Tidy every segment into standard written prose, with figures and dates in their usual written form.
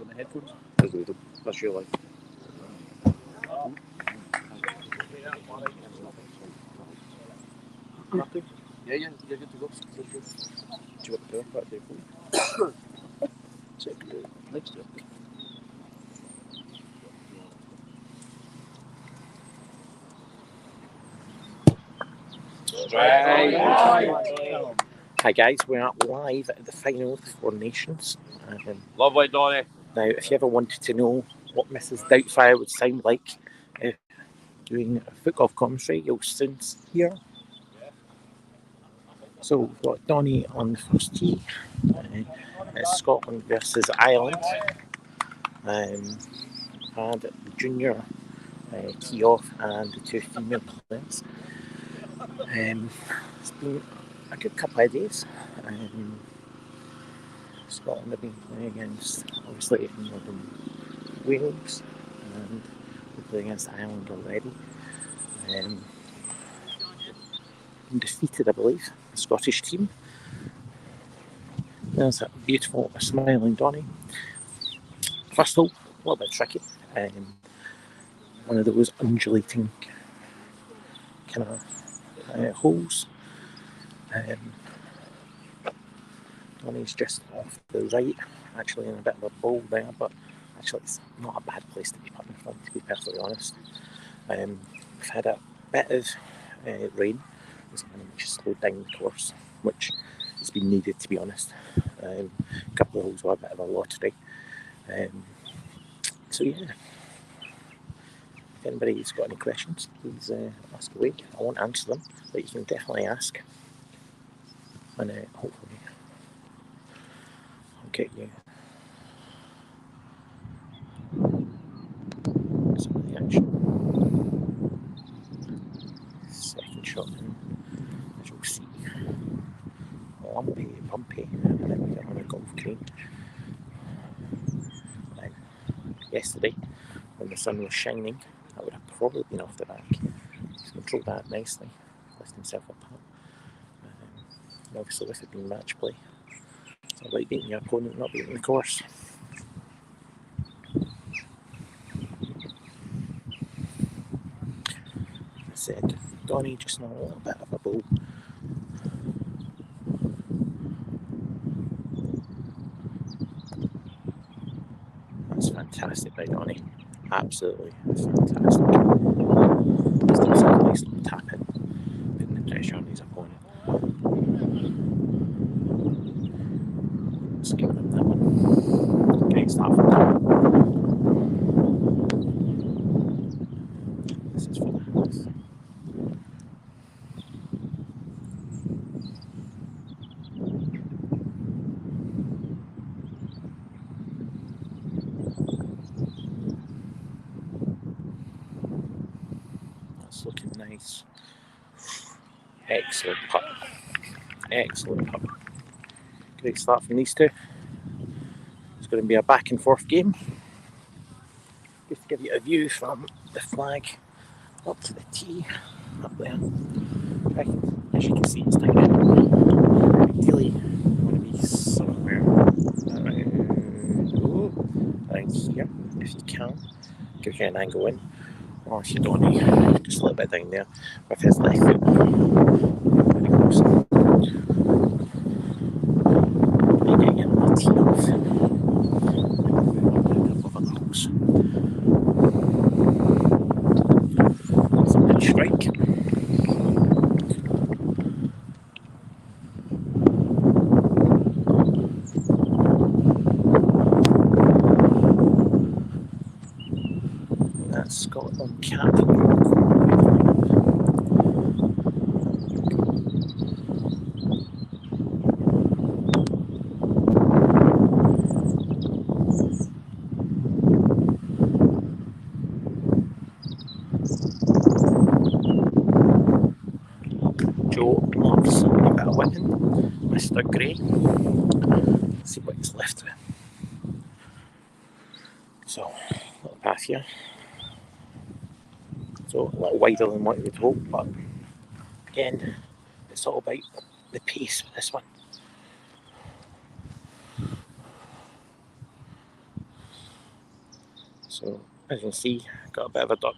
on the headphones. That's your life. Nothing? Yeah, you're good to go. Do you want the power back there for me? Check the next year. Hi guys, we're live at the final of the Four Nations. Lovely, Donny. Now, if you ever wanted to know what Mrs. Doubtfire would sound like doing a foot golf commentary, you'll soon hear. So we've got Donny on the first tee. It's Scotland versus Ireland. Had the junior tee off and the two female players. It's been a good couple of days. Scotland have been playing against, obviously, England and Wales, and we're playing against Ireland already. Been defeated, I believe, the Scottish team. There's that beautiful smiling Donny. First hole, a little bit tricky. One of those undulating kind of holes. Donny's just off the right, actually in a bit of a bowl there, but actually it's not a bad place to be putting from, to be perfectly honest. We've had a bit of rain, which slowed down the course, which has been needed, to be honest. A couple of holes were a bit of a lottery. So yeah, if anybody's got any questions, please ask away. I won't answer them, but you can definitely ask, and hopefully I'll get you some of the action. Second shot in, as you'll see, lumpy, bumpy, and then we get on a golf green. And yesterday, when the sun was shining, I would have probably been off the back. He's controlled that nicely, lifted himself apart. And obviously, with it being match play, it's all about beating your opponent, not beating the course. I said, Donny just now a little bit of a bowl. That's fantastic by Donny. Absolutely fantastic. Just gives a nice little tap in, putting the pressure on his opponent. Just giving him that one. Great start from Donny. This is for the house. Looking nice. Excellent putt. Excellent putt. Great start from these two. It's going to be a back and forth game. Just to give you a view from the flag up to the tee up there. As you can see, it's down there. Ideally, you want to be somewhere around here if you can. Give you an angle in. Or if you don't, just a little bit down there with his left foot. Very close. You get in the tee off. A couple of other holes. That's a good strike. That's Scotland cap. Joe loves a bit of whipping. Mr. Gray. Let's see what he's left with. So, little path here. So, a little wider than what you would hope, but again, it's all about the pace with this one. So as you can see, got a bit of a dirt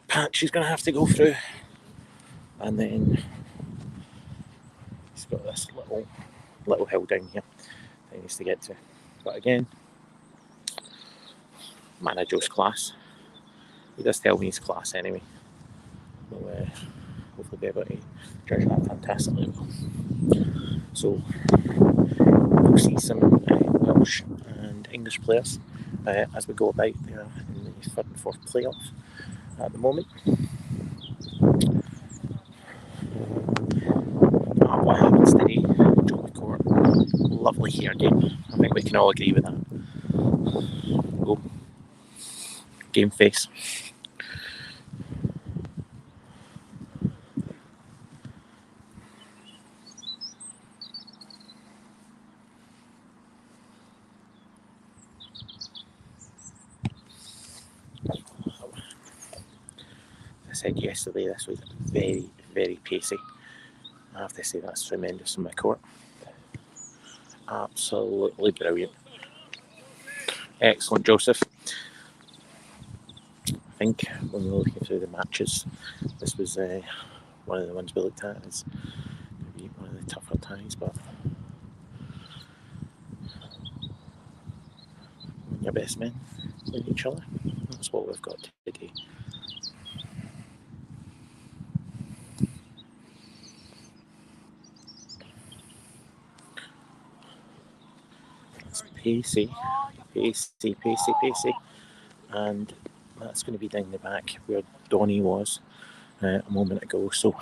patch she's going to have to go through, and then it's got this little hill down here that he needs to get to. But again, man of Joe's class. He does tell me he's class anyway. We'll hopefully be able to judge that fantastically well. So we'll see some Welsh and English players as we go about there in the third and fourth playoff at the moment. What happens today? Joe McCourt, lovely hair game. I think we can all agree with that. Oh, game face. I said yesterday this was very, very pacey. I have to say that's tremendous from McCourt. Absolutely brilliant. Excellent, Joseph. I think when we were looking through the matches, this was one of the ones we looked at as maybe one of the tougher ties, but your best men playing each other. That's what we've got today. It's pacey, and that's going to be down the back where Donny was a moment ago. So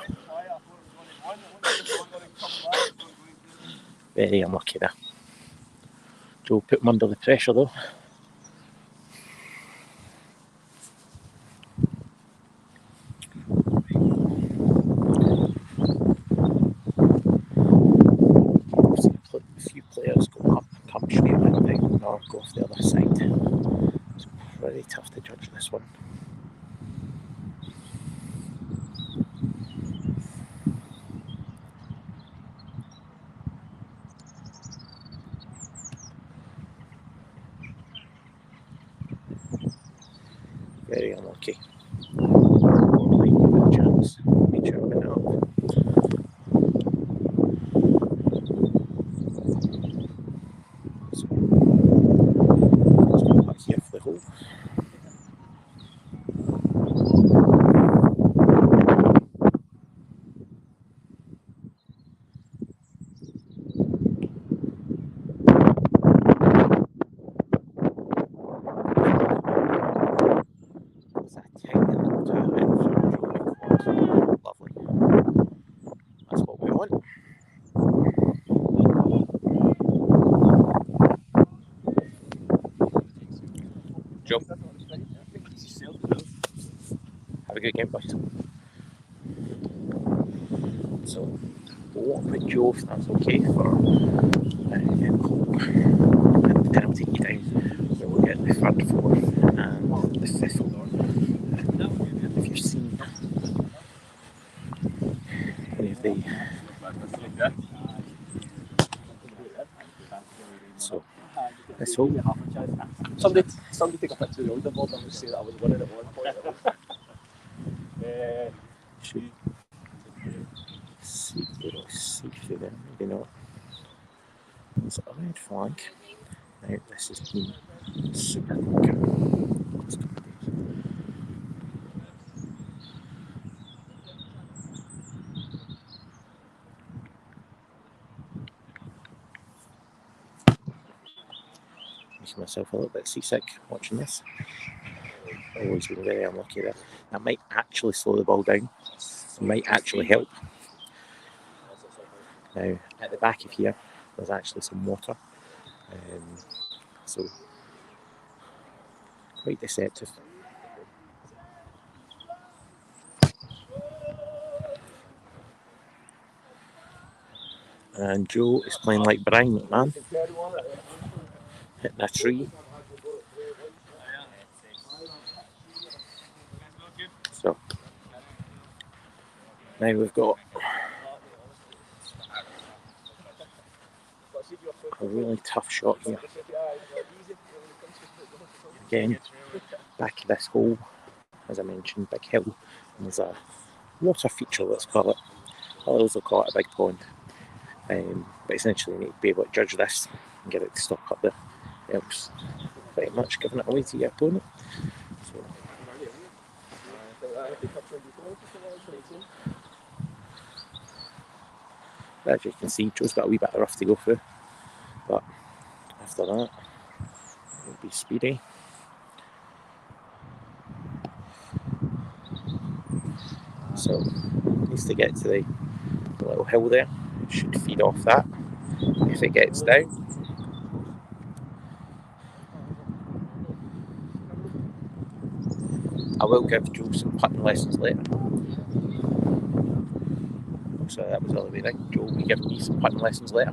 very unlucky there. Joe put him under the pressure though. A few players go up, come straight back down, or go off the other side. It's pretty tough to judge this one. Very unlucky. Good chance. Make sure we're up. So, let's go back here for the hole. Lovely. That's what we want. Joe, have a good game, boys. So, we'll walk with Joe if that's okay for the penalty down, where we'll get the third, fourth, and the fifth over. If you've seen any of the. So, let's hope. Somebody take a picture of the older board and just say that I was winning at one point. Should see through there, maybe not. There's a red flag. Now this has been super quick. Making myself a little bit seasick watching this. Always been very unlucky there. That might actually slow the ball down. It might actually help. Now, at the back of here, there's actually some water. So, quite deceptive. And Joe is playing like Brian McMahon. Hitting a tree. So, now we've got a really tough shot here. Again, back of this hole, as I mentioned, big hill, and there's a water feature, let's call it. I'll also call it a big pond. But essentially you need to be able to judge this and get it to stop up there, else pretty much giving it away to your opponent. So, as you can see, Joe's got a wee bit of rough to go through, but after that it'll be speedy. So needs to get to the little hill there. It should feed off that if it gets down. I will give Joe some putting lessons later. So that was all the way right. Joe will be giving me some putting lessons later.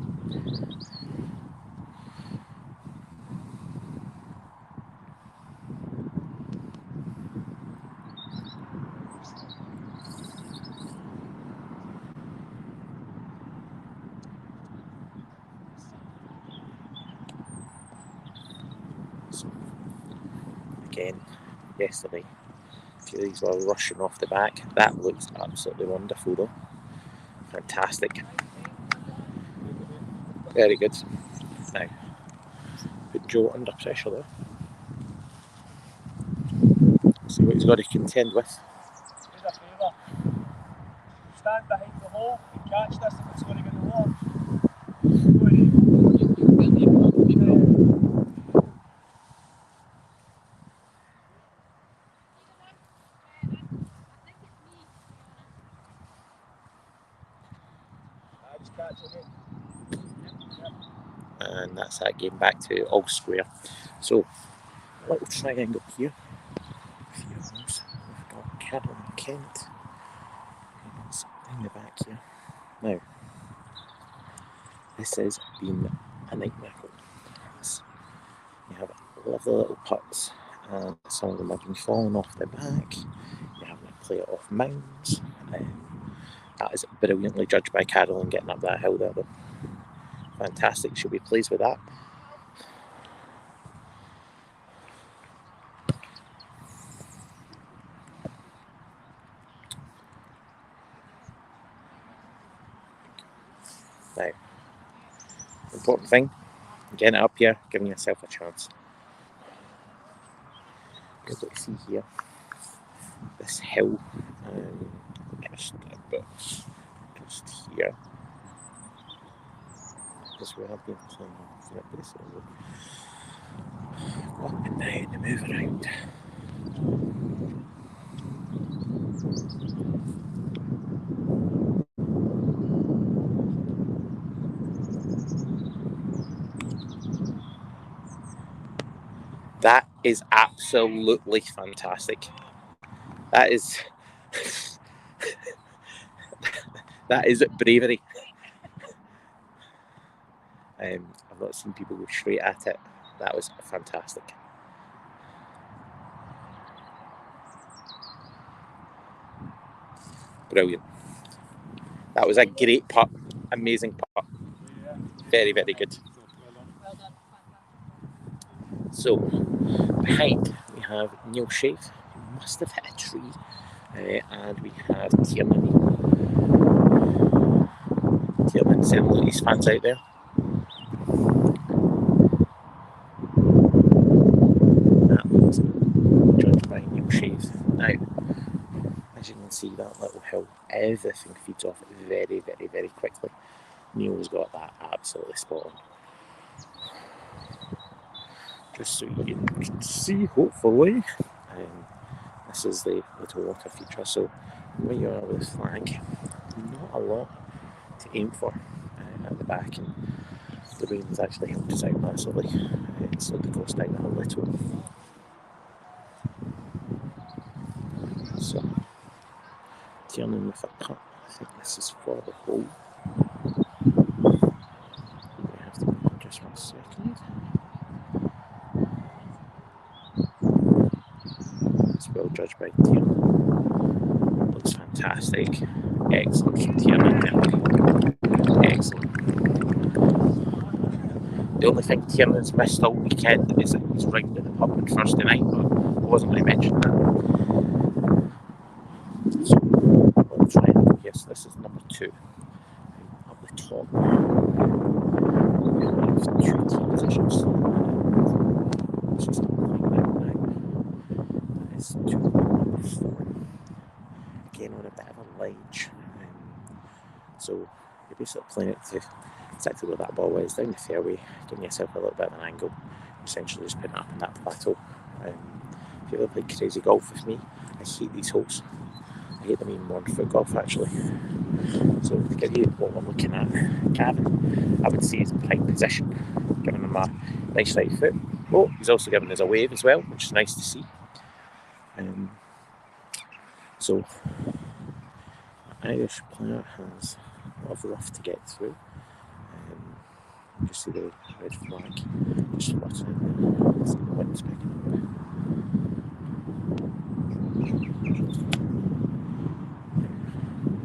So, again, yesterday, a few of these were rushing off the back. That looks absolutely wonderful though. Fantastic. Very good. Now, put Joe under pressure there. See what he's got to contend with. Do a favour. Stand behind the hole and catch this if it's going to get in the water. Just catch it again. And that's that game back to all square. So, a little triangle here. A few of those. We've got Carol and Kent. It's in the back here. Now, this has been a nightmare. You have lovely little putts, and some of them have been falling off the back. You're having to play it off mounds. That is brilliantly judged by Carolyn getting up that hill there though. Fantastic, she'll be pleased with that. Now, important thing, getting it up here, giving yourself a chance. As you can see here, this hill, just here, because we have been playing for this, go up and down and move around. That is absolutely fantastic. That is that is bravery. I've not seen people go straight at it. That was fantastic. Brilliant. That was a great putt. Amazing putt. Very, very good. So, behind we have Neil Shave, who must have hit a tree, and we have Tiernan. Tiernan sending his fans out there. That was judged by Neil Shave. Now, as you can see, that little hill, everything feeds off it very, very, very quickly. Neil's got that absolutely spot on. Just so you can see, hopefully, this is the little water feature. So where you are with this flag, not a lot to aim for at the back, and the rain has actually helped us out massively. It's slowed the course down a little. So Tiernan with a putt. I think this is for the hole. We have to wait just 1 second. Well judged by Tiernan. Looks fantastic. Excellent from Tiernan there. Excellent. The only thing Tiernan's missed all weekend is that he's rounded the pub on Thursday night, but wasn't going to mention that. So we'll try and go here. So this is number 2. Up the top, we have 2 tee positions. It's just not like that now. That is 2 number 4. Again on a bit of a ledge. So you're basically playing it to exactly where that ball is, down the fairway, giving yourself a little bit of an angle, essentially just putting it up in that plateau. If you ever play crazy golf with me, I hate these holes. I hate them even more than foot golf actually. So to give you what we're looking at, Gavin, I would say is in prime position, giving him a nice right foot. Oh, he's also giving us a wave as well, which is nice to see. So Irish player has a lot of rough to get through. You just see the red flag just fluttering there. See the wind's picking up.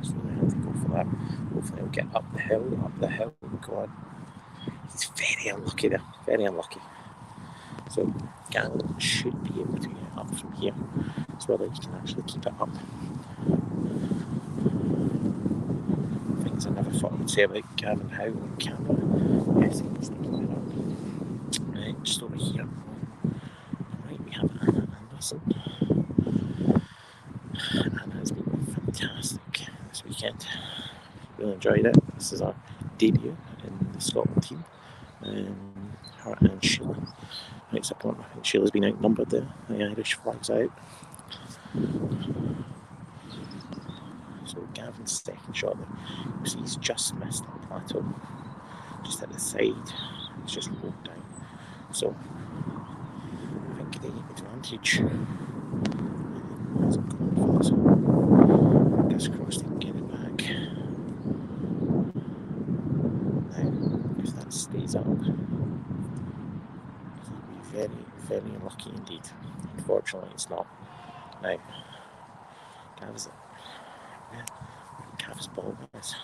So they have to go for that. Hopefully he'll get up the hill, go on. He's very unlucky there, very unlucky. So Gavin should be able to get up from here as well, that you can actually keep it up. Things I never thought I would say about Gavin Howe on camera. Yes, he needs to keep it up. Right, just over here. Right, we have Anna Anderson. Anna has been fantastic this weekend. Really enjoyed it. This is our debut in the Scotland team. Her and Sheila. Right, support. I think Sheila's been outnumbered there. The Irish flag's out. So Gavin's second shot there. So he's just missed the plateau. Just at the side. It's just rolled down. So I think the advantage hasn't gone for this. Fingers crossed he can get it back. Now, if that stays up, he'll be very, very unlucky indeed. Unfortunately, it's not. Now, Gav's ball is.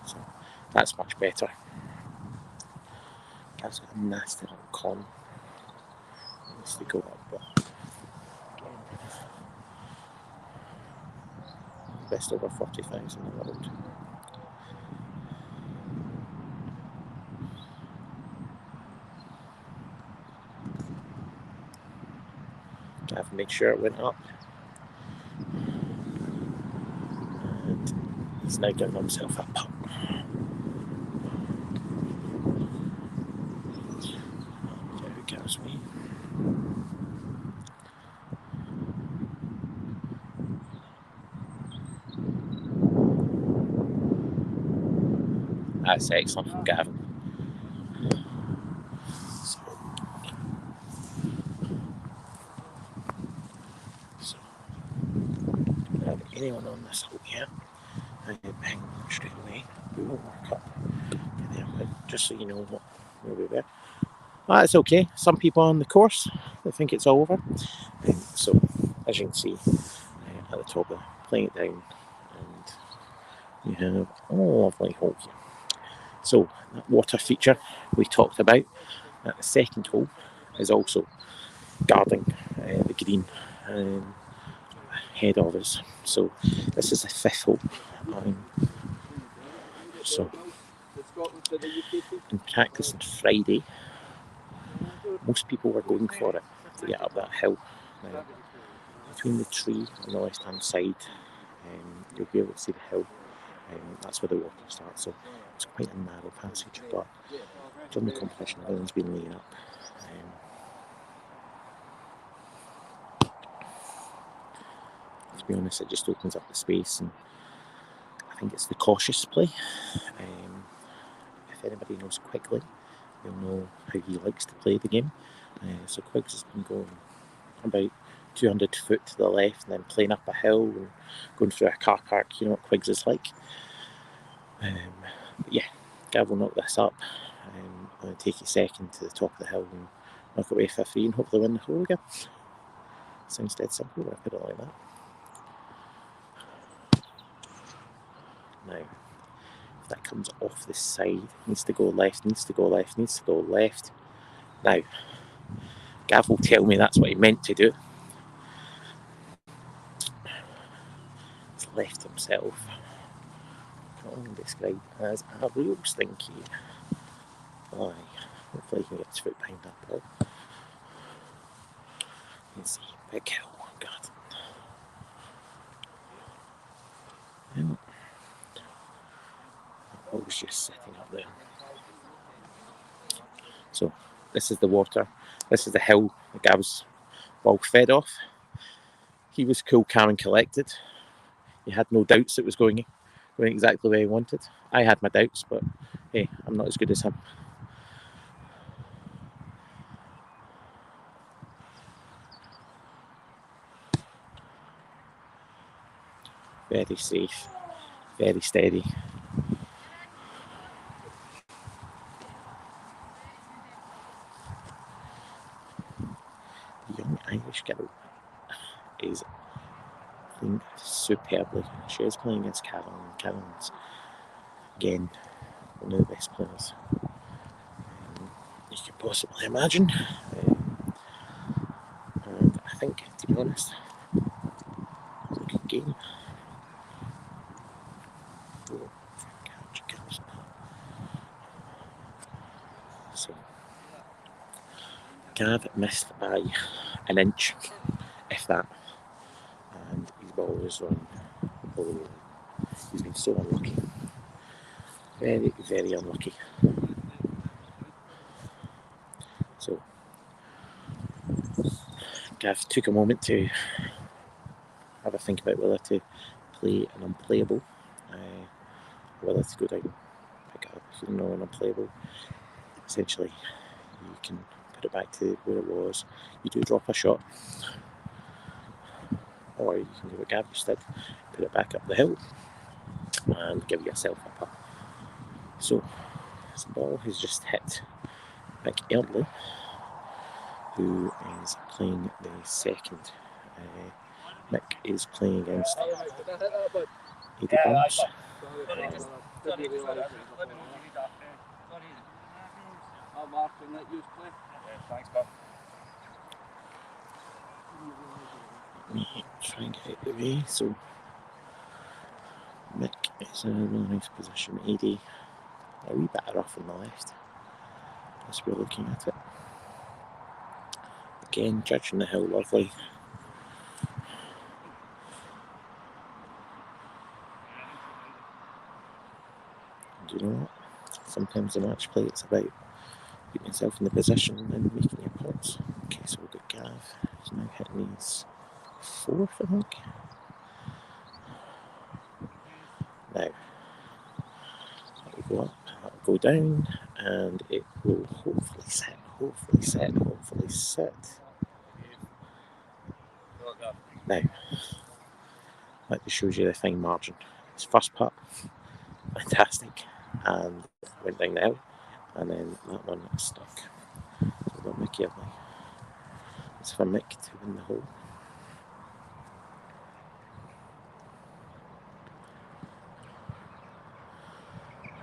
So that's much better. Gav's got a nasty little con. He needs to go up, but again, best over 40,000 in the world. Gav made sure it went up. And he's now giving himself a putt. There he goes me. That's excellent from Gavin. So anyone on this hole here, hang on straight away. We won't work up there, but just so you know where we were. That's okay. Some people on the course, they think it's all over. So as you can see at the top, they're playing it down, and you have a lovely hole here. So that water feature we talked about at the second hole is also guarding the green ahead of us. So this is the 5th hole. So in practice on Friday, most people were going for it to get up that hill. Now, between the tree on the left hand side, you'll be able to see the hill. That's where the water starts, so it's quite a narrow passage, but during the competition everyone's been laying up. To be honest, it just opens up the space, and I think it's the cautious play. If anybody knows Quigley, they'll know how he likes to play the game. So Quiggs has been going about 200 foot to the left and then playing up a hill and going through a car park. You know what Quiggs is like. But yeah, Gav will knock this up. I'm going to take you second to the top of the hill and knock away for a 3 and hopefully win the hole again. Sounds dead simple when I put it like that. Now, if that comes off the side, needs to go left, needs to go left, needs to go left. Now, Gav will tell me that's what he meant to do. He's left himself what described as a real stinky fly. Hopefully he can get his foot behind that ball. You can see big hill garden. Well, I was just sitting up there. So this is the water. This is the hill that Gav's ball fed off. He was cool, calm and collected. He had no doubts it was going exactly where he wanted. I had my doubts, but hey, I'm not as good as him. Very safe, very steady. The young Irish girl is playing superbly. She is playing against Carolyn. Carolyn's, again, one of the best players you could possibly imagine. And I think, to be honest, it's a good game. So, Gav missed by an inch, if that, and his ball was on. He's been so unlucky. Very, very unlucky. So, Gav took a moment to have a think about whether to play an unplayable, whether to go down, pick up an unplayable. Essentially, you can put it back to where it was. You do drop a shot, or you can do what Gav just did, put it back up the hill and give yourself a putt. So, this ball has just hit Mick Eardley, who is playing the second. Mick is playing against Eddie Burns. Try and get out of the way. So Mick is in a really nice position. Eddie a wee bit rough on the left as we're looking at it. Again, judging the hill lovely. And you know what? Sometimes in match play it's about putting yourself in the position and making your putts. Okay, so we've got Gav, who's now hitting his fourth, I think. Now, that will go up, that will go down, and it will hopefully sit. Now, that just shows you the fine margin. His first putt, fantastic, and went down the hill, and then that one stuck. So we've got Mick Eardley. It's for Mick to win the hole.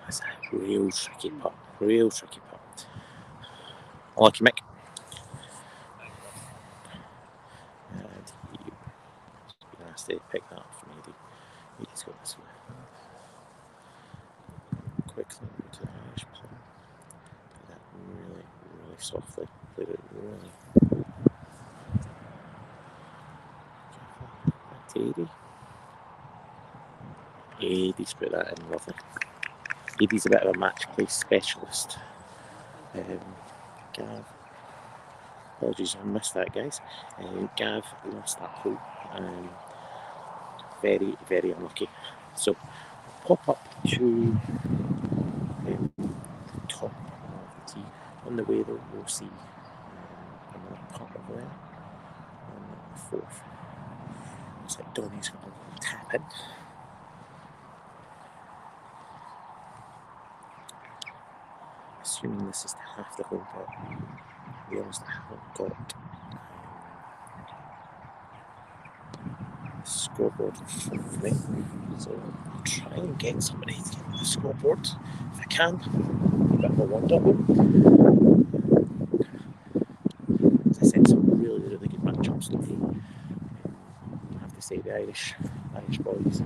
That's a real tricky putt. Unlucky Mick. And he has to pick that up from Eddie. Eddie's got this one. Quickly to the Irish player. Played that really, really softly. Played it really. Back to Eddie. Eddie's put that in lovely. Eddie's a bit of a match play specialist. Gav, apologies, I missed that, guys. Gav lost that hole. Very, very unlucky. So, pop up to the top of the tee. On the way, though, we'll see another putt over there on the fourth. Looks like Donny's got a little tap in. Assuming this is half the hole, but I realise I haven't got the scoreboard in front of me, so I'll try and get somebody to get the scoreboard if I can. A bit of a wonder. As I said, say the Irish boys,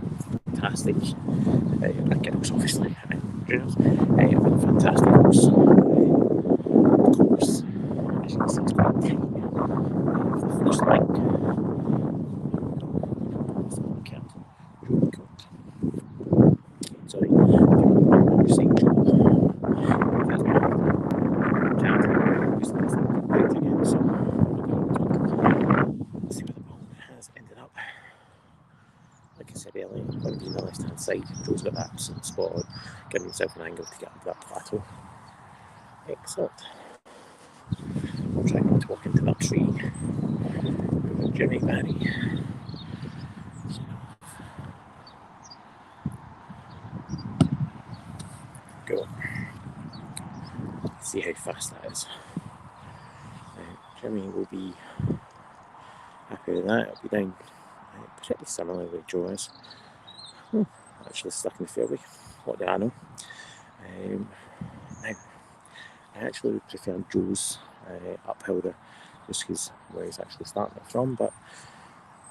fantastic. And girls, obviously, and juniors, fantastic course. Of course, as you can see, it's quite tight. The first line. Sorry, you're saying again, so let's see where the ball has ended up. Like I said earlier, going to be on the left hand side. Joe's got that absolute spot on, giving himself an angle to get up that plateau. Excellent. I'm trying not to walk into that tree. Jimmy Barry. Go. See how fast that is. Jimmy will be happy with that. It'll be down pretty similarly with Joe is. Actually stuck in the fairway. What do I know? Now, I actually would prefer Joe's uphill there, just because where he's actually starting it from. But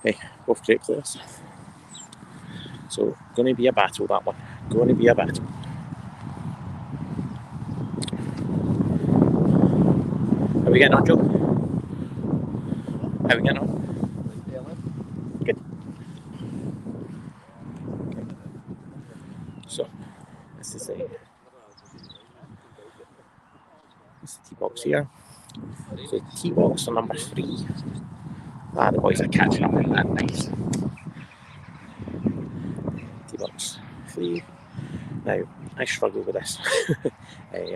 hey, both great players. So going to be a battle, that one. Going to be a battle. How are we getting on, Joe? How are we getting on? Good. So, this is the tee box here. So, tee box on number 3. The boys are catching up with that. Nice. Tee box 3. Now, I struggle with this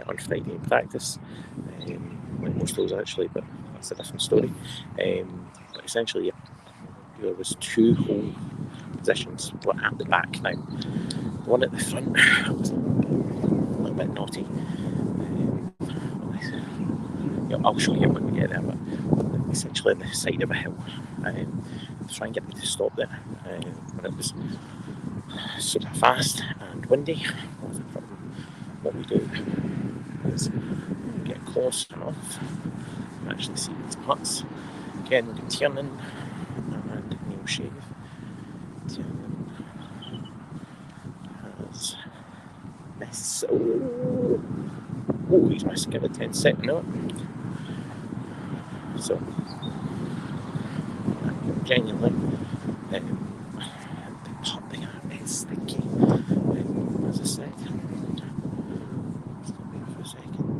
on Friday in practice, like most of those actually, but that's a different story. But essentially, there was 2 hole positions at the back. Now, the one at the front was a little bit naughty. I'll show you when we get there, but essentially on the side of a hill. Try and get me to stop there when it was super fast and windy. What we do is get close enough and actually see these putts. Again, we can turn in and Neil Shave. Turn in has this. Oh, he's missed. Give it 10 seconds now. So, genuinely, the putt there is sticky. As I said, stop here for a second.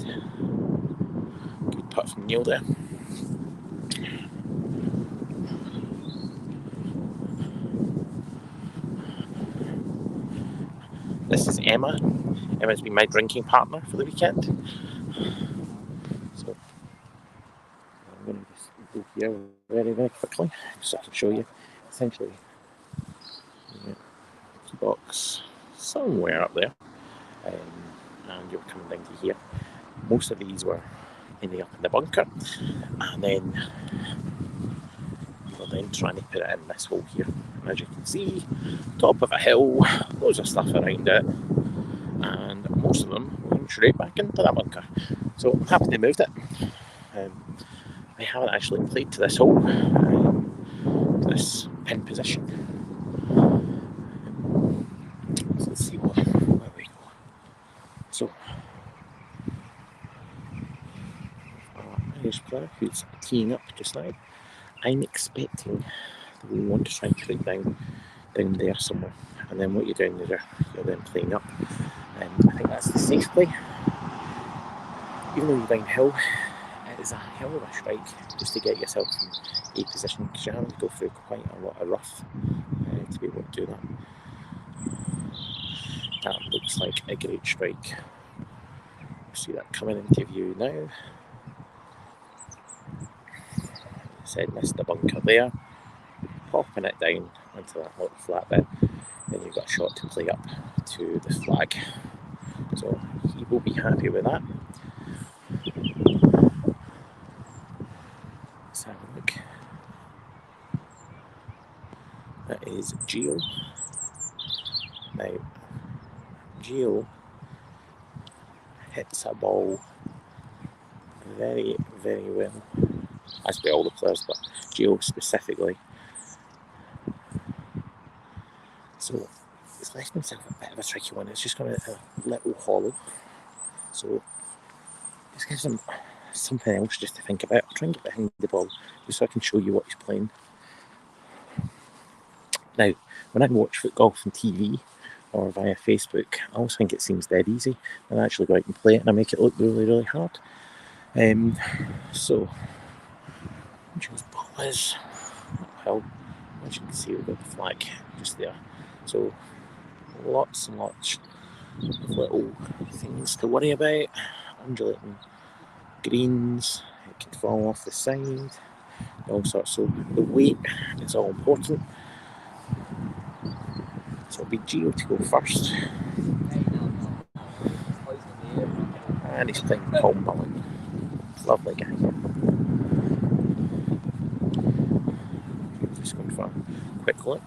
Good putt from Neil there. This is Emma. Emma's been my drinking partner for the weekend. So I'm going to just go here very, very quickly so I can show you. Essentially, key box somewhere up there, and you're coming down to here. Most of these were ending up in the bunker, and then you were then trying to put it in this hole here. And as you can see, top of a hill, loads of stuff around it, and most of them went straight back into that bunker. So I'm happy they moved it. I haven't actually played to this hole, this pin position. So let's see where we go. So, our Irish player who's teeing up just now, I'm expecting that we want to try and put it down there somewhere. And then what you're doing is you're then playing up. And I think that's the safe play. Even though you're downhill, it is a hell of a strike just to get yourself in a position, because you're having to go through quite a lot of rough to be able to do that. That looks like a great strike. See that coming into view now. Said missed the bunker there. Popping it down into that little flat bit. Then you've got a shot to play up to the flag. So he will be happy with that. Let's have a look. That is Gio. Now, Gio hits a ball very, very well. As with all the players, but Gio specifically So it's left himself a bit of a tricky one. It's just got a little hollow. So this gives him something else just to think about. I'll try and get behind the ball just so I can show you what he's playing. Now, when I watch foot golf on TV or via Facebook, I always think it seems dead easy. And I actually go out and play it and I make it look really, really hard. So, Joe's ball is uphill. As you can see, we've got the flag just there. So, lots and lots of little things to worry about. Undulating greens, it can fall off the side, all sorts. So, the weight is all important. So, it'll be Gio to go first. And he's playing palm bowling. Lovely guy. Just going for a quick look.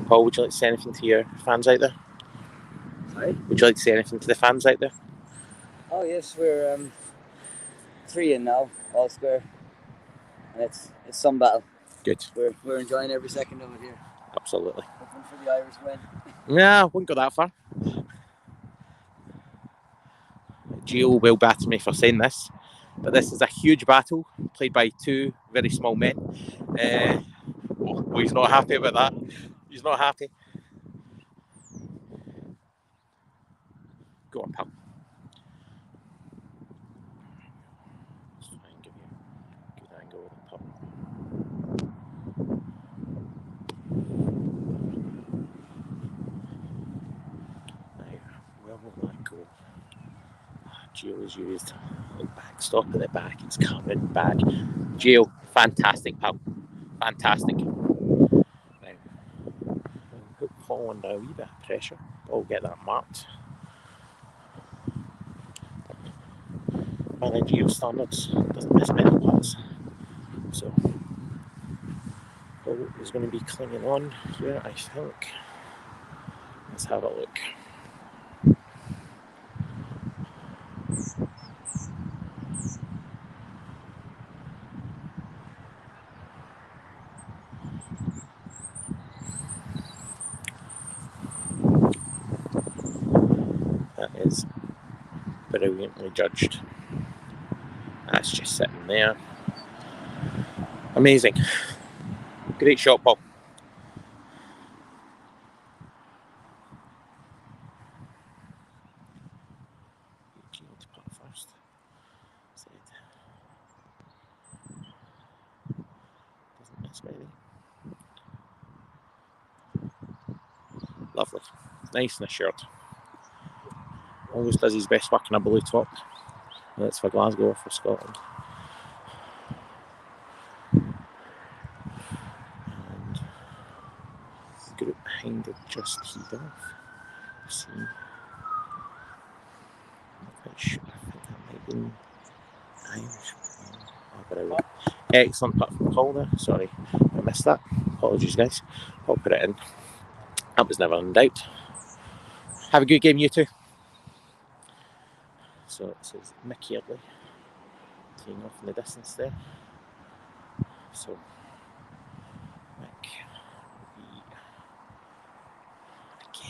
Paul, would you like to say anything to your fans out there? Sorry? Would you like to say anything to the fans out there? Oh yes, we're 3 in now, all square, and it's some battle. Good. We're enjoying every second of it here. Absolutely. Hoping for the Irish win. Yeah, I wouldn't go that far. Gio will batter me for saying this, but this is a huge battle played by two very small men. He's not happy about that. He's not happy. Go on, pal. Let's try and give you a good angle with the putt. Now, where will that go? Gio is used the backstop at the back. It's coming back. Gio, fantastic, pal. Fantastic. Now, we'll put Paul under a wee bit of pressure. Paul will get that marked. By the Gio standards, doesn't miss many putts. So, Paul is going to be clinging on here, I think. Let's have a look. That is brilliantly judged. That's just sitting there. Amazing. Great shot, Paul. Gio to putt first. Doesn't miss many. Lovely. Nice and assured. Always does his best work in a blue top. That's for Glasgow or for Scotland. And the group behind it just teed off. See. I'm not quite sure. I think that might be Irish. Oh, but I will. Excellent putt from Paul there. Sorry, I missed that. Apologies, guys. I'll put it in. That was never in doubt. Have a good game, you two. So this is Mickey Eardley teeing off in the distance there. So Mick will be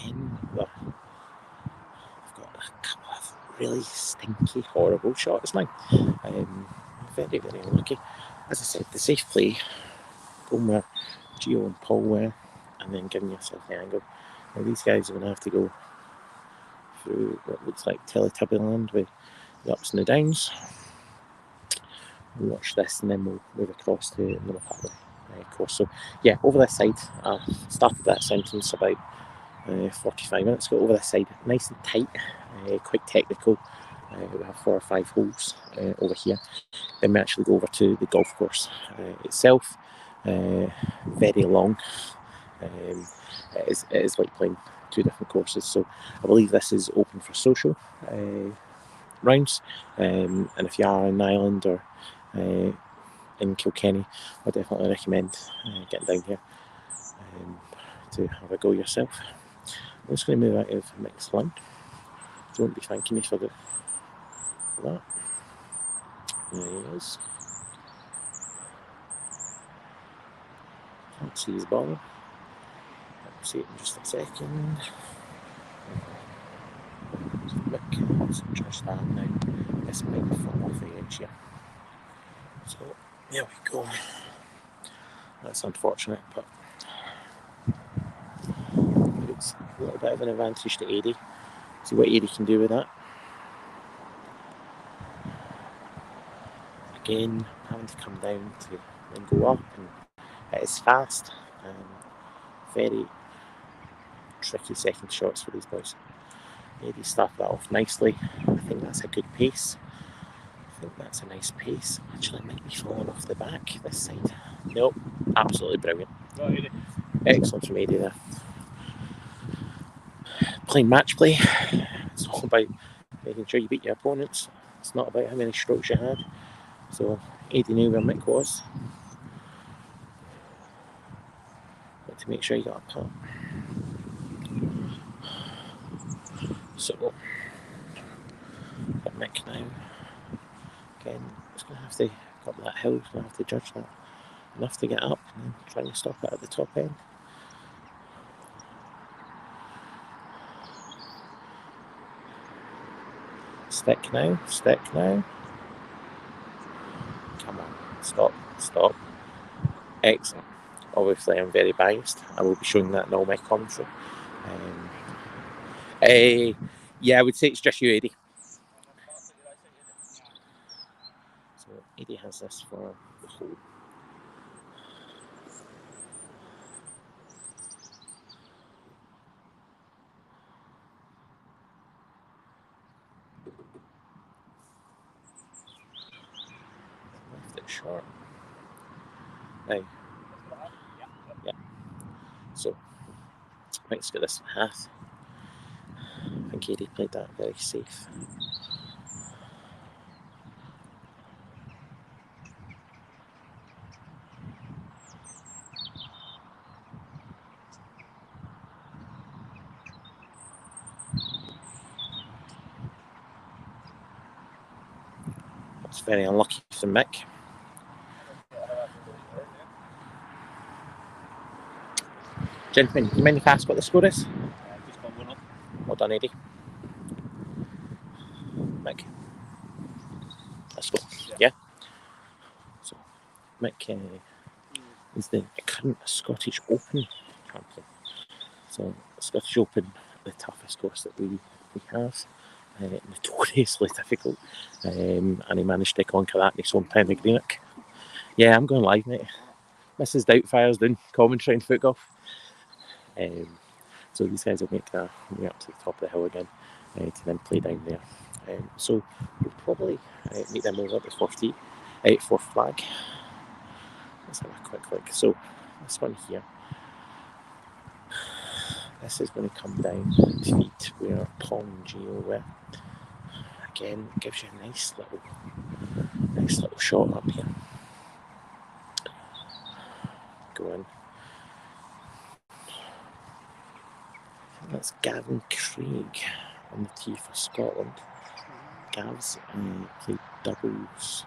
again. I've got a couple of really stinky, horrible shots now. Very, very unlucky. As I said, the safe play, going where Gio and Paul were, and then giving yourself the angle. Now these guys are going to have to go through what looks like Teletubby land with the ups and the downs. We'll watch this and then we'll move across to another part of the course. So yeah, over this side, I started that sentence about 45 minutes ago. Over this side, nice and tight, quite technical. We have 4 or 5 holes over here. Then we actually go over to the golf course itself. Very long. It is like playing 2 different courses. So I believe this is open for social rounds. And if you are in Ireland or in Kilkenny, I definitely recommend getting down here to have a go yourself. I'm just going to move out of mixed line. So I won't be thanking you for that. There he is. Can't see his ball. see it in just a second. Let's adjust that now. This might fall off the edge here. So there we go. That's unfortunate, but it's a little bit of an advantage to Eddie. See what Eddie can do with that. Again, having to come down to then go up, and it is fast. Very tricky second shots for these boys. Eddie started that off nicely. I think that's a good pace. I think that's a nice pace. Actually, it might be falling off the back this side. Nope, absolutely brilliant. Go Eddie. Excellent from Eddie there. Playing match play, it's all about making sure you beat your opponents. It's not about how many strokes you had. So Eddie knew where Mick was. But to make sure you got a putt. So got Mick now. Again, it's going to have to go up that hill. It's going to have to judge that enough to get up and then try and stop it at the top end. Stick now, stick now. Come on, stop, stop. Excellent. Obviously, I'm very biased. I will be showing that in all my commentary. Yeah, I would say it's just you, Eddie. So Eddie has this for the hole. Left it short. Now, yeah. So let's get this half. I think Eddie played that very safe. That's very unlucky for Mick. Gentlemen, do you mind if I ask what the score is? Just got one up. Well done, Eddie. Mick. Let's go. Yeah. So, Mick is the current Scottish Open champion. So, Scottish Open, the toughest course that we have. Notoriously difficult. And he managed to conquer that in his hometown of Greenock. Yeah, I'm going live, mate. Mrs. Doubtfire's doing commentary and foot golf. So these guys will make their way up to the top of the hill again to then play down there. So we'll probably meet them over at the fourth flag. Let's have a quick look. So this one here, this is going to come down to meet where Paul and Gio were. Again, gives you a nice little shot up here. Go in. That's Gavin Craig on the tee for Scotland. Gav's played doubles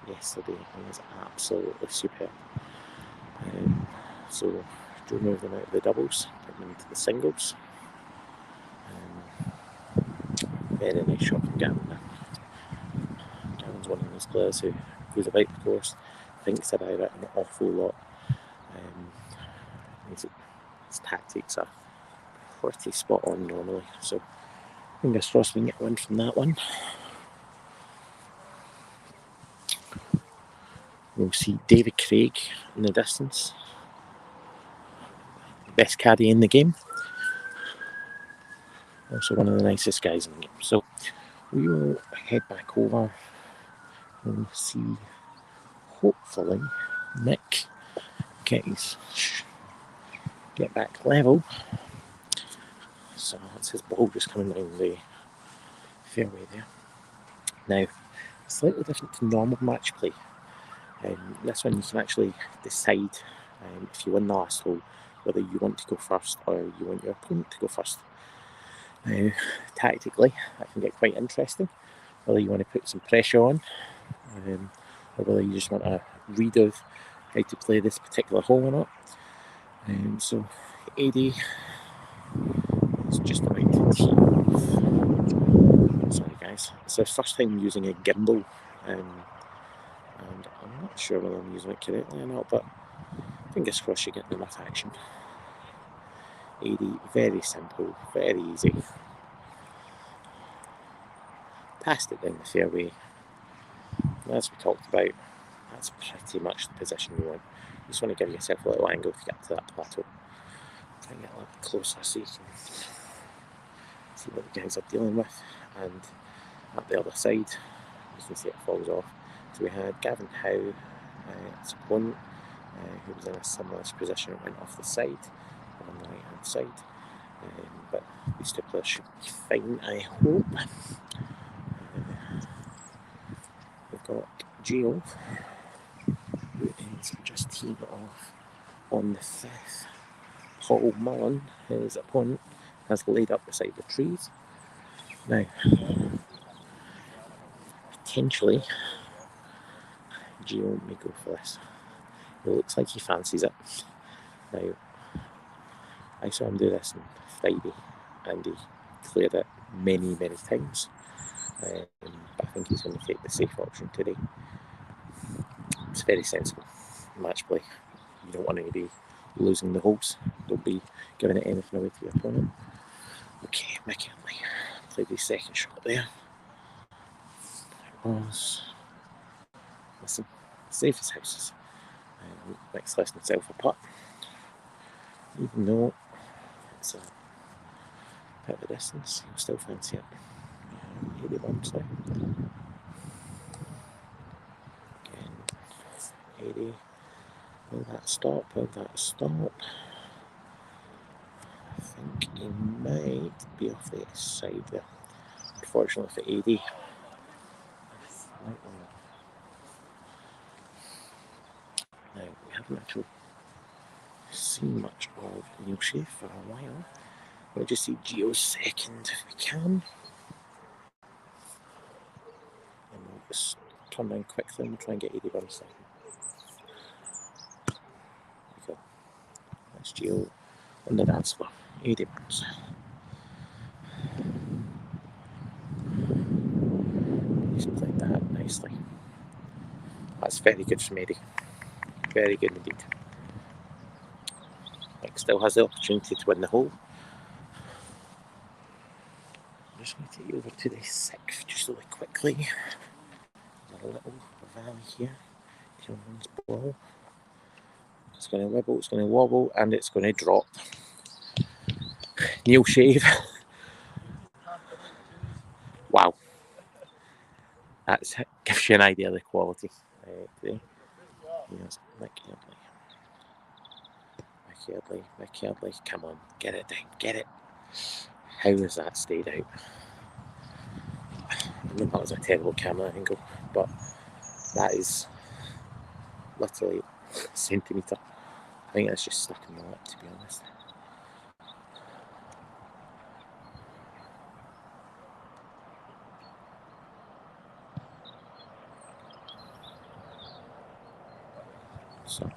yesterday and was absolutely superb. So Joe moved them out of the doubles, put them into the singles. Very nice shot from Gavin there. Gavin's one of those players who goes about the course, thinks about it an awful lot. His tactics are pretty spot on normally, so fingers crossed we can get a win from that one. We'll see David Craig in the distance, the best caddy in the game, also one of the nicest guys in the game. So we will head back over and see, hopefully, Mick get back level. So that's his ball just coming down the fairway there. Now, slightly different to normal match play. This one you can actually decide if you win the last hole whether you want to go first or you want your opponent to go first. Now, tactically, that can get quite interesting. Whether you want to put some pressure on or whether you just want a read of how to play this particular hole or not. So AD is just about to tee off. Sorry guys, it's the first time using a gimbal, and I'm not sure whether I'm using it correctly or not, but fingers crossed you're getting enough action. AD, very simple, very easy. Passed it down the fairway. And as we talked about, that's pretty much the position you want. You just want to give yourself a little angle to get to that plateau. Try and get a little bit closer so you can see what the guys are dealing with. And at the other side, you can see it falls off. So we had Gavin Howe, his opponent, who was in a similar position, went off the side, on the right hand side. But these two players should be fine, I hope. We've got Gio, who is just teeing off on the 5th. Paul Mullen, his opponent, has laid up beside the trees. Now, potentially, Gio may go for this. It looks like he fancies it. Now, I saw him do this on Friday, and he cleared it many, many times. But I think he's going to take the safe option today. It's very sensible match play. You don't want to be losing the holes. Don't be giving it anything away to your opponent. Okay, McKinley played his second shot there. It was, listen, safe as houses. Mike's lesson himself a putt, even though it's a bit of a distance, he'll still fancy it. 81 now. Again, 80. Will that stop? Will that stop? I think he might be off the side there. Unfortunately for 80. Now, we haven't actually seen much of Neil Shea for a while. We'll just see Gio's second if we can. And we'll just turn around quickly and try and get 81 second. There we go. That's Gio on the dance floor. 81. He's played that nicely. That's very good from Eddie. Very good indeed. Mike still has the opportunity to win the hole. I'm just going to take you over to the 6th just really quickly. There's a little valley here. Tillman's ball. It's going to wibble, it's going to wobble, and it's going to drop. Neil Shave. Wow. That gives you an idea of the quality. Here's Mick Yardley, come on, get it down, get it. How has that stayed out? I know that was a terrible camera angle, but that is literally a centimetre. I think that's just stuck in the lip, to be honest. So,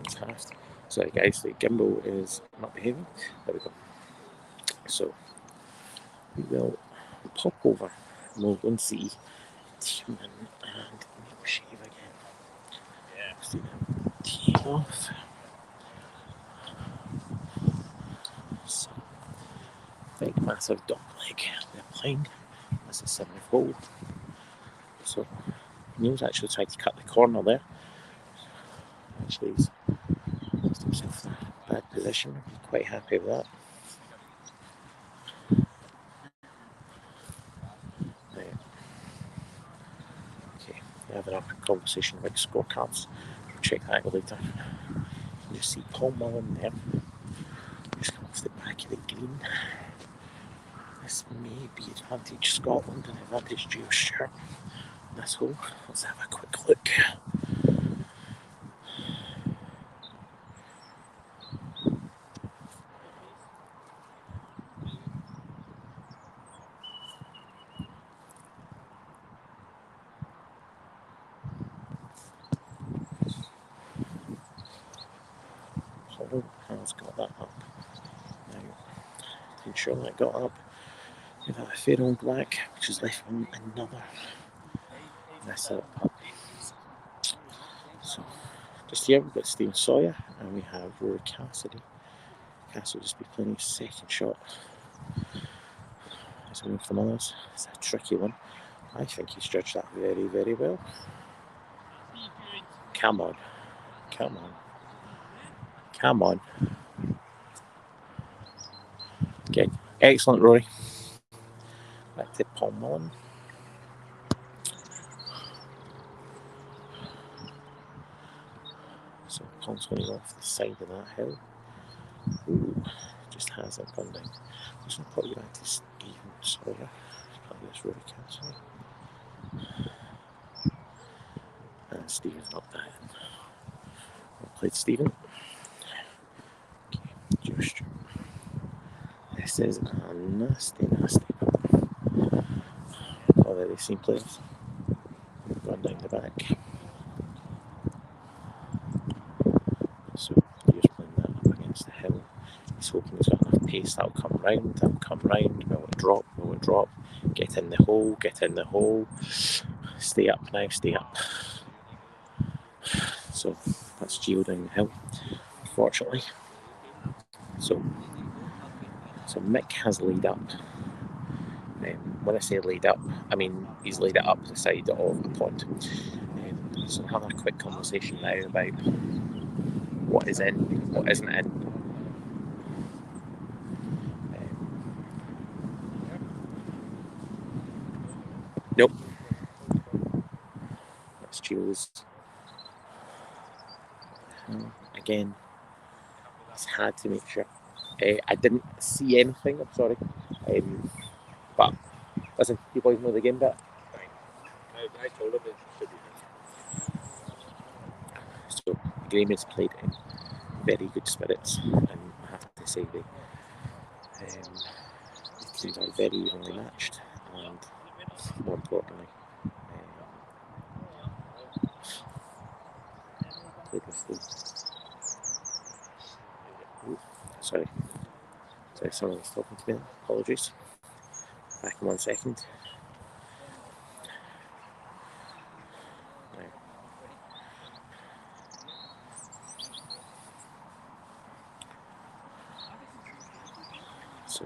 that's half. Sorry guys, the gimbal is not behaving. There we go. So, we will pop over and we'll go and see Tillman and Neil Shave again. Yeah. See them tee off. So, big massive dog leg they're playing. That's the 7th hole. So, Neil's actually tried to cut the corner there. Actually, he's lost himself in a bad position. I'm quite happy with that. Right. Okay, we have an awkward conversation about scorecards. We'll check that out later. You can just see Paul Mullen there. Just come off the back of the green. This may be advantage Scotland and advantage Gio shirt. This hole. Let's have a quick look. Paul Shaw's got that up. Now, Team Charlotte got up. We've got a fair old whack, which has left him another mess up putt. So, just here we've got Stephen Sawyer and we have Rory Cassidy. Cassidy will just be playing his second shot. As we know from others, it's a tricky one. I think he's judged that very, very well. Come on. Come on. Come on. Okay, excellent, Rory. Back to Paul Mullen. So Paul's going to go off the side of that hill. Ooh, just hasn't gone down. I'm just going to put you back to Stephen Sawyer. Probably this Rory Cassidy. And Stephen's not that in. Well played, Stephen. Okay, Josh. This is a nasty, nasty. Although they've seen players gone down the back. So he's playing that up against the hill. He's hoping he's got enough pace. That'll come round, will it drop, will it drop? Get in the hole, get in the hole. Stay up now, stay up. So that's Gio down the hill, unfortunately. So Mick has laid up. When I say laid up, I mean he's laid it up the side of the pond. So we'll have a quick conversation now about what is in, what isn't in. Nope. That's Gio's. Again, he's had to make sure. I didn't see anything, I'm sorry. But listen, you boys know the game better. I told him it should be. So Graham played in very good spirits, and I have to say the teams are very evenly matched, and more importantly, played with the. Sorry, someone was talking to me. Apologies. Back in 1 second. So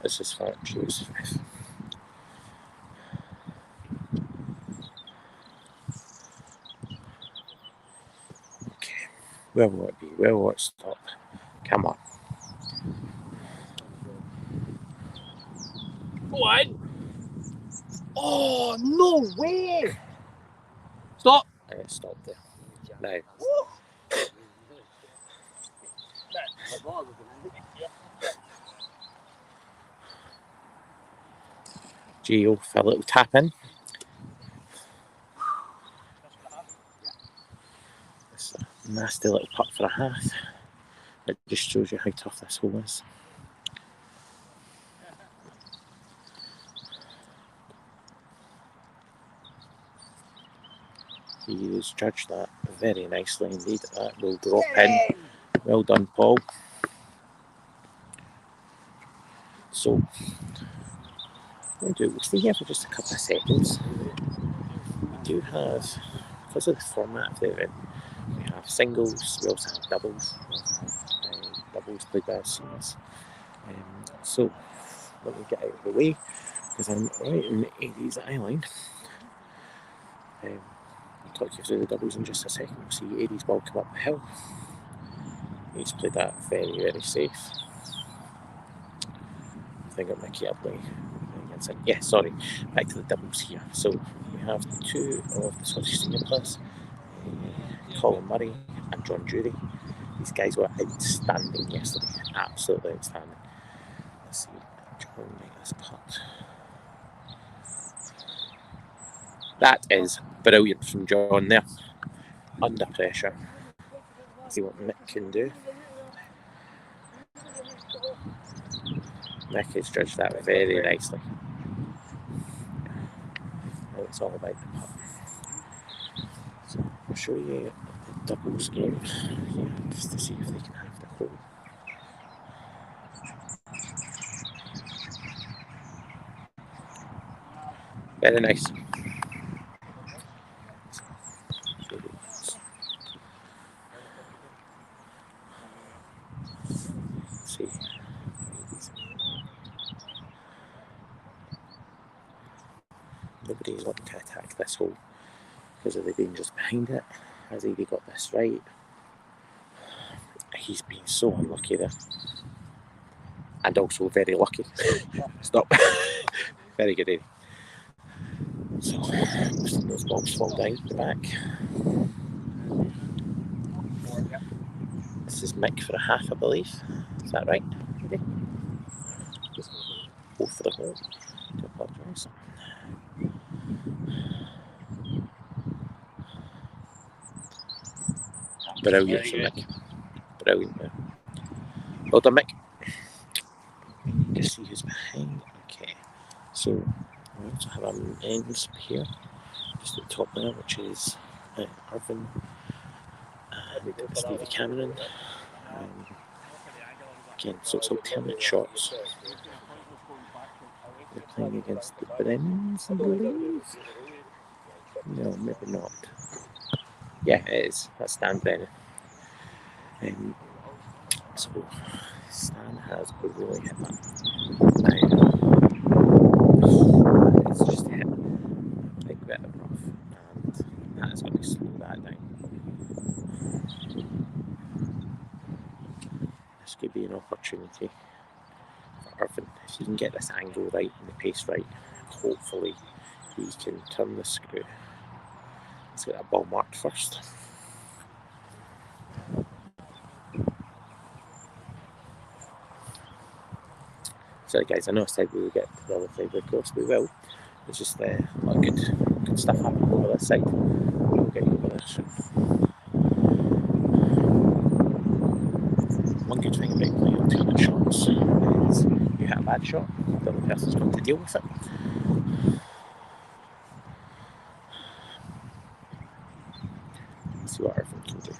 this is what I choose. Okay, where will it be? Where will it stop? Come on. What? Oh, no way! Stop! I get stopped there. Now. Gio for a little tap in. It's a nasty little putt for a half. It just shows you how tough this hole is. He has judged that very nicely indeed. That will drop in. Well done, Paul. So, we'll stay here for just a couple of seconds. We do have, because of the format of the event, we have singles, we also have doubles. Doubles played by our seniors. So, let me get out of the way, because I'm right in the Eddie's Island. I'll talk you through the doubles in just a second. We'll see Eddie's ball come up the hill. He's played that very, very safe. I think got Mickey Abley. Yeah, sorry. Back to the doubles here. So we have two of the Scottish senior players, Colin Murray and John Jury. These guys were outstanding yesterday. Absolutely outstanding. Let's see. John make this putt. That is brilliant from John there. Under pressure. Let's see what Mick can do. Mick has judged that very nicely. it's all about the putt. So I'll show you the doubles game here, just to see if they can have the hole. Very nice. Let's see. Nobody's looking to attack this hole because of the dangers behind it. Has Evie got this right? He's been so unlucky there. And also very lucky. Stop. Very good, Evie. So, most of those balls fall down the back. This is Mick for a half, I believe. Is that right? Both for the hole. I do apologise. Brilliant from Mick. Brilliant there. Well done, Mick. Just see who's behind. Okay. So, we also have our men's here. Just at the top there, which is Irvin and Stevie Cameron. Again, so it's alternate shots. They're playing against the Brennans, I believe. No, maybe not. Yeah, it is. That's Stan Brennan. So Stan has really hit that. It's just hit a big bit of rough, and that is going to slow that down. This could be an opportunity for Irvin. If he can get this angle right and the pace right, hopefully he can turn the screw. Let's get that ball marked first. Sorry guys, I know I said we would get to the other side of the course, we will. There's just a lot of good stuff happening over this side. We'll get you over there soon. One good thing about playing alternate shots is you hit a bad shot, the other person's got to deal with it. Let's see what Irvin can do.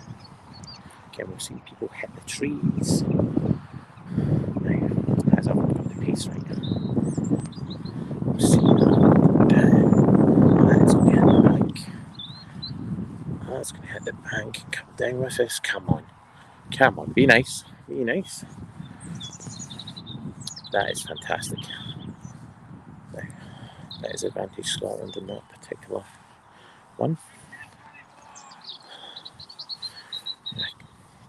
Again, we've seen people hit the trees. Now, has Irvin got the pace right? We'll see that's going to hit the bank. That's going to hit the bank and come down with us. Come on. Come on, be nice. Be nice. That is fantastic. That is advantage Scotland in that particular one.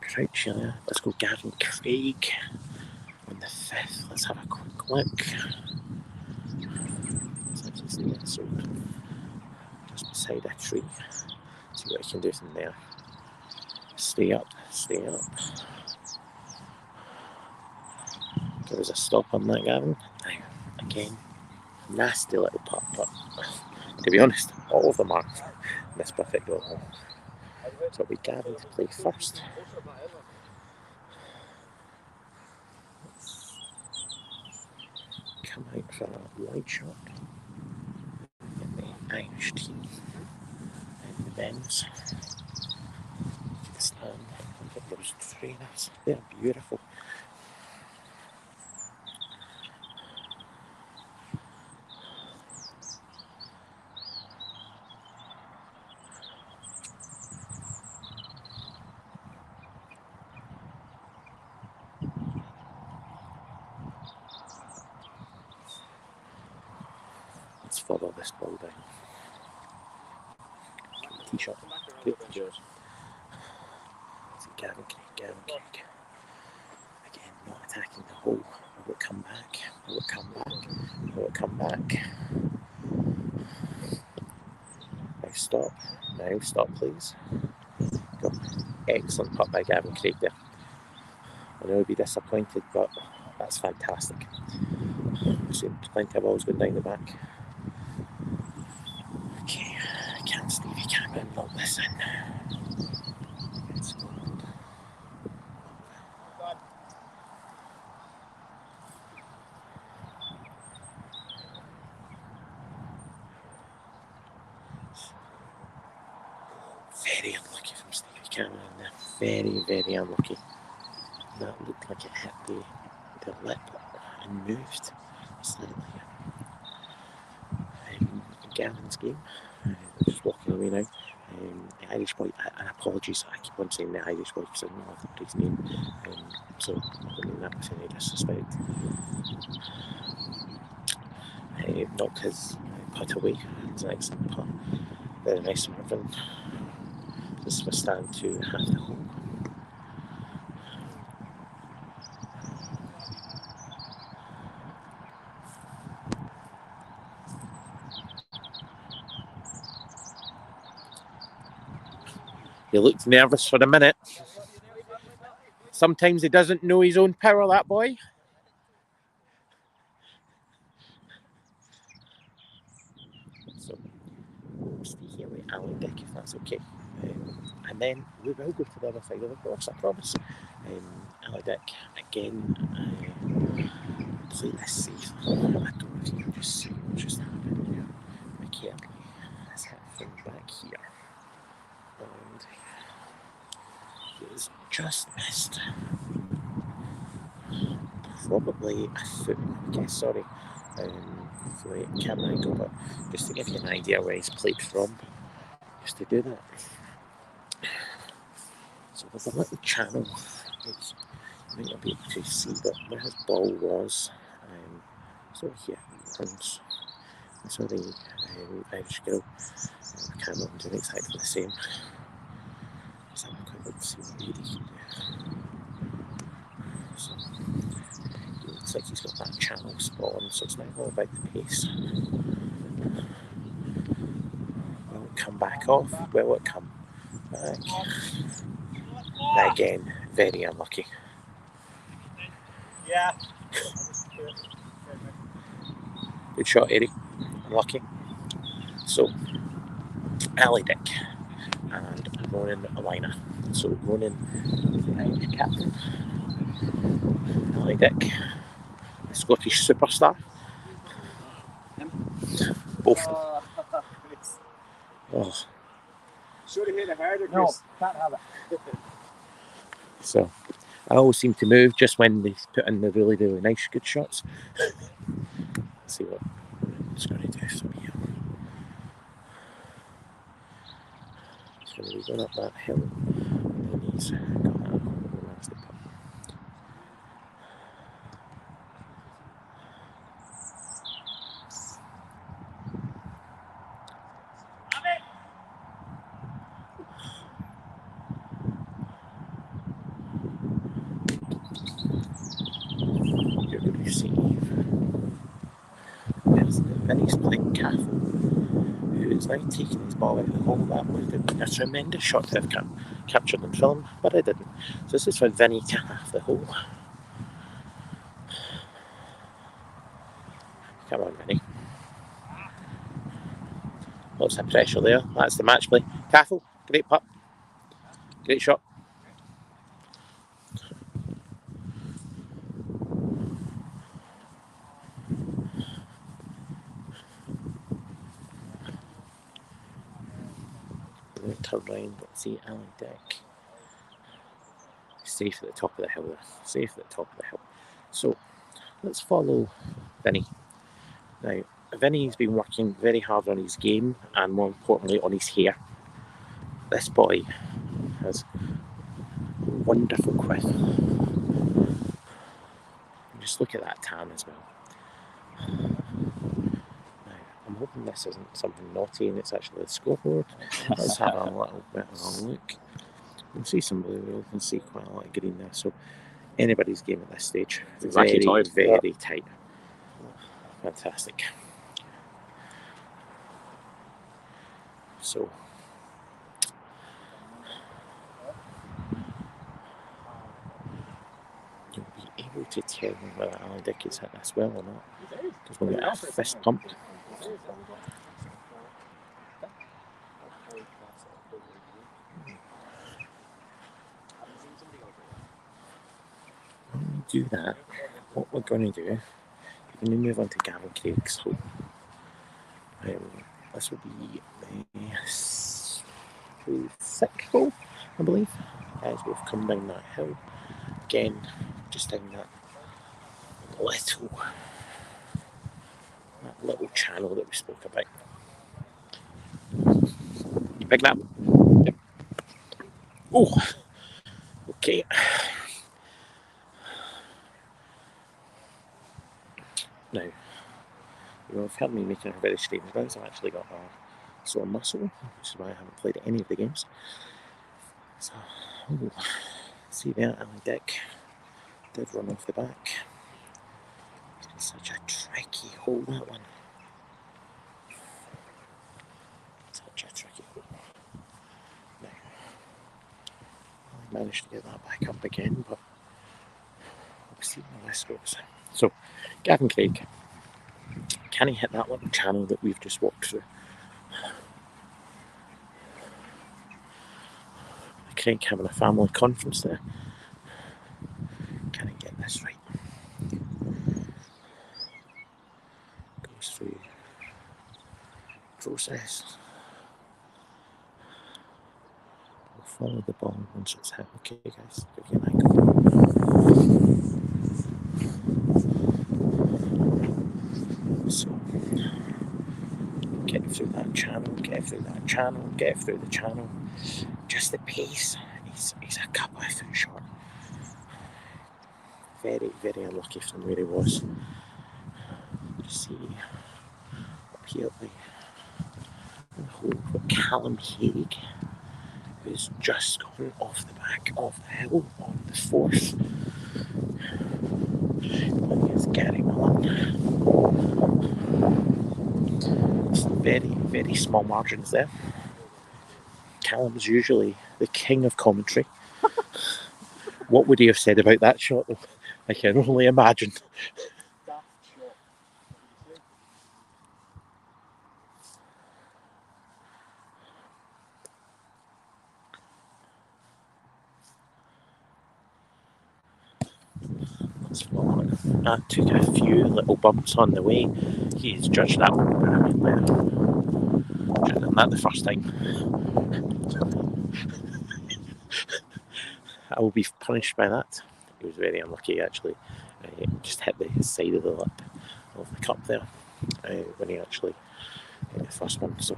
Crouch here. Let's go Gavin Craig on the 5th. Let's have a quick look. So just beside a tree. See what I can do from there. Stay up, stay up. Give us a stop on that, Gavin. Now, again, nasty little putt, but to be honest, all of them are in this particular hole. So we Gavin to play first. Come out for a wide shot. Get the Irish team in the bends. Stand. I think there's trainers. They're beautiful. Let's follow this ball down. Tee shot. Good. Gavin Craig. Again, not attacking the hole. Will it come back? Will it come back? Will it come back? Now stop. Now stop, please. Go. Excellent putt by Gavin Craig there. I know he'll be disappointed, but that's fantastic. We've seen plenty of balls going down the back. Okay, can Stevie Cameron knock this in? very, very unlucky. That looked like it hit the lip and moved slightly. Gavin's game, just walking away now. The Irish boy, and apologies, I keep on saying the Irish boy because I don't know his name, so I don't mean that with any disrespect. Knocked his putt away. It's an excellent putt. Very nice from Irvin. This was stand to half the hole. He looked nervous for a minute. Sometimes he doesn't know his own power, that boy. So, stay here with Alan Dick if that's okay. And then we will go to the other side of the course, I promise. Alan Dick, again, play this safe. I don't know if you can just see what just happened here. McKinley has hit from back here. And he's just missed. Probably a foot, okay, sorry. For the camera angle, but just to give you an idea where he's played from, just to do that. So there's a little channel, which you might not be able to see, but where his ball was, so here, runs. And so the Irish girl, Cameron, doing exactly the same. So I'm quite good to see what he can do. So, it looks like he's got that channel spot on, so it's now all about the pace. Will it come back off? Will it come back? Again, very unlucky. Yeah. Good shot, Eric. Unlucky. So, Ali Dick and Ronan Alina. So, Ronan, the Irish captain. Ali Dick, the Scottish superstar. Both. Oh. Should have hit it harder, Chris. No, can't have it. So, I always seem to move just when they put in the really, really nice, good shots. Let's see what it's going to do from here. He's going to be going up that hill, and then he's got that nasty putt. You're going to receive. Then he's playing Caffel, who is now taking his ball out of the hole. That would have been a tremendous shot to have captured on film, but I didn't. So this is for Vinny to half the hole. Come on, Vinny. Lots of pressure there. That's the match play. Caffel, great putt. Great shot. Turn round, see Ali Dick. Safe at the top of the hill there. Safe at the top of the hill. So let's follow Vinny. Now, Vinny's been working very hard on his game and more importantly on his hair. This boy has a wonderful quiff. Just look at that tan as well. I'm hoping this isn't something naughty and it's actually the scoreboard. Let's have a little bit of a look. You can see some blue, you can see quite a lot of green there. So anybody's game at this stage. It's exactly very, tight. very tight. Fantastic. So you'll be able to tell whether Ali Dick is hit this well or not. Because we'll get a fist pump. When we do that, what we're going to do, we're going to move on to Gavin Craig's hole. This will be the 6th hole, I believe. as we've come down that hill. Again, just down that little channel that we spoke about. You picking up? Yep. Oh, okay. Now, you've heard me making a very strange noise. I've actually got a sore muscle, which is why I haven't played any of the games. So, see there, Ali Dick did run off the back. It's been such a tricky hole, that one. Such a tricky hole. Now, I managed to get that back up again, but we'll see where this goes. So, Gavin Craig, can he hit that little channel that we've just walked through? Craig having a family conference there. Can he get this right? Goes through process. We'll follow the ball once it's hit. Okay, guys, give you an angle. So, get through that channel, get through that channel, get through the channel. Just the pace, he's a couple of foot short. Very, very unlucky from where he was. You see up here the hole for Callum Haig, who's just gone off the back of the hill on the 4th. And here's Gary Mullen. It's very, very small margins there. Callum's usually the king of commentary. What would he have said about that shot, though? I can only imagine. I took a few little bumps on the way. He's judged that one. Should have done that the first time. I will be punished by that. He was very unlucky, actually. Just hit the side of the lip of the cup there when he actually hit the first one. So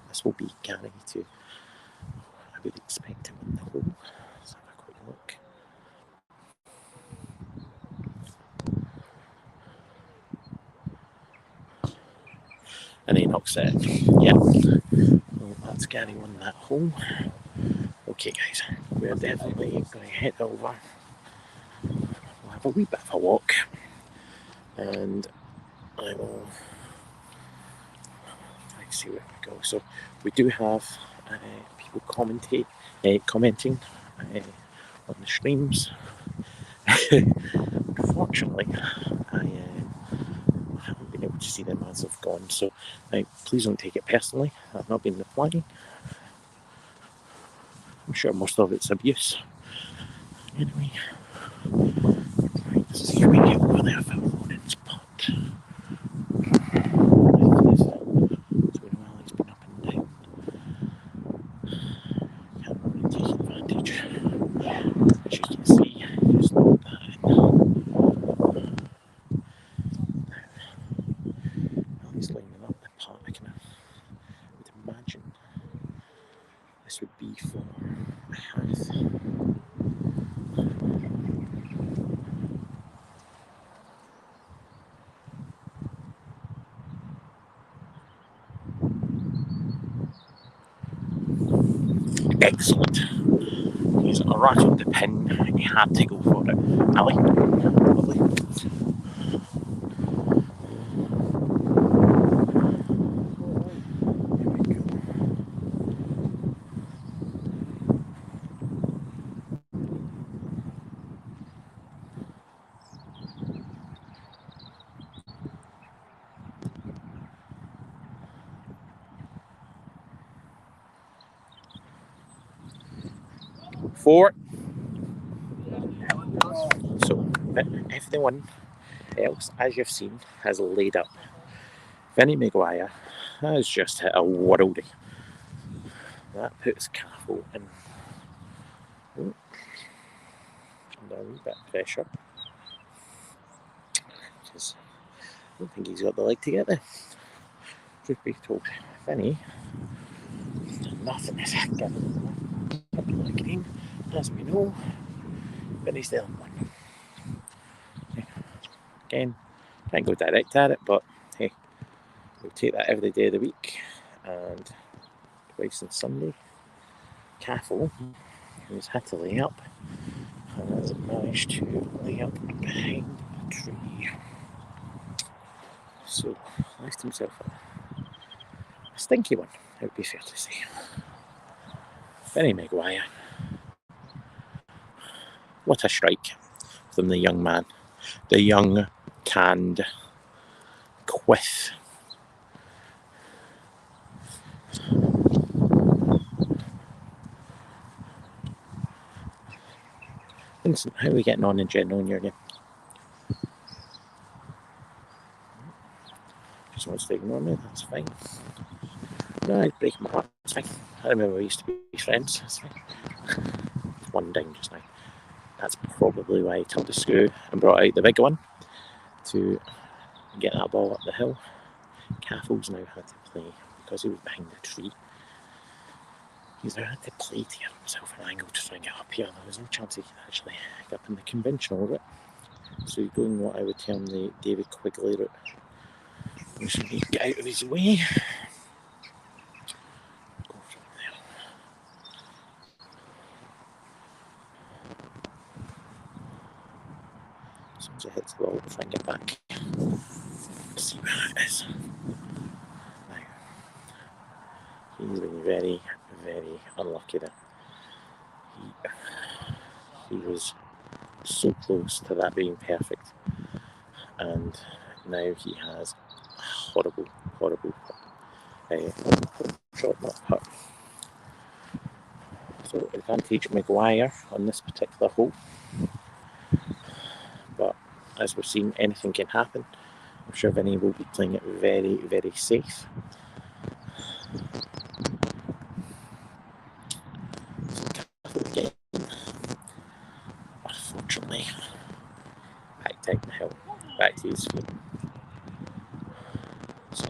this will be Gary to, I would expect him in the hole. Let's have a quick look. And he knocks it. Yep. Well, that's Gary won that hole. Okay, guys, we're definitely going to head over. We'll have a wee bit of a walk, and I will try to see where we go. So we do have people commenting on the streams. Unfortunately, I haven't been able to see them as I've gone, so please don't take it personally. I've not been replying. I'm sure most of it's abuse. Anyway, right, let's see if we get over there for Ronan's putt. So while he's been up and down, can't really take advantage. As you can see, just not that in. While he's lining up the putt, I would imagine this would be for a half. Excellent. He's right on the pin. He had to go for it. Ali, lovely. Four. So everyone else, as you've seen, has laid up. Vinnie Maguire has just hit a worldie. That puts Capo in under a wee bit of pressure, because I don't think he's got the leg to get there. Truth be told, Vinny, nothing is given the green, as we know. Vinny's the one. Again, can't go direct at it, but hey, we'll take that every day of the week. And twice on Sunday, Caffel, who's had to lay up, has managed to lay up behind a tree. So, left himself a stinky one, it would be fair to say. Vinny Maguire. What a strike from the young man. The young, tanned quiff. Vincent, how are we getting on in general in your game? Just wants to ignore me, that's fine. No, he's breaking my heart, that's fine. I remember we used to be friends, that's fine. It's one down just now. That's probably why he turned the screw and brought out the big one to get that ball up the hill. Caffel's now had to play, because he was behind the tree, he's now had to play to get himself an angle to try and get up here. There was no chance he could actually get up in the conventional route. So he's going what I would term the David Quigley route. We should need to get out of his way. Go from there. As soon as it hits the ball, we'll try and get back. See where it is. Now, he's been very, very unlucky there. He was so close to that being perfect, and now he has a horrible shot, not putt. So advantage Maguire on this particular hole, but as we've seen, anything can happen. I'm sure Vinny will be playing it very, very safe. Again, unfortunately, back down the hill, back to his feet. So,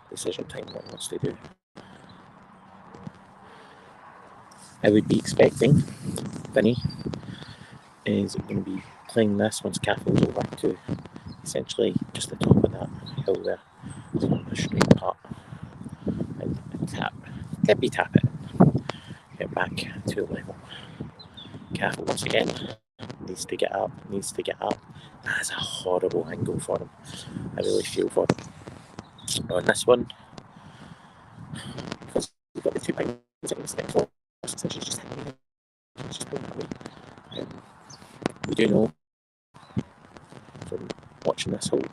decision time, what he wants to do. I would be expecting Vinny is going to be playing this once Caffel's over to essentially just the top of that hill there. So a straight putt and tap, tippy tap it, get back to level. Caffel once again needs to get up. That's a horrible angle for him. I really feel for him. On this one, because we've got the 2 pounds in the stick for us, she's just hitting it. It's just going that way. We do know from watching this hole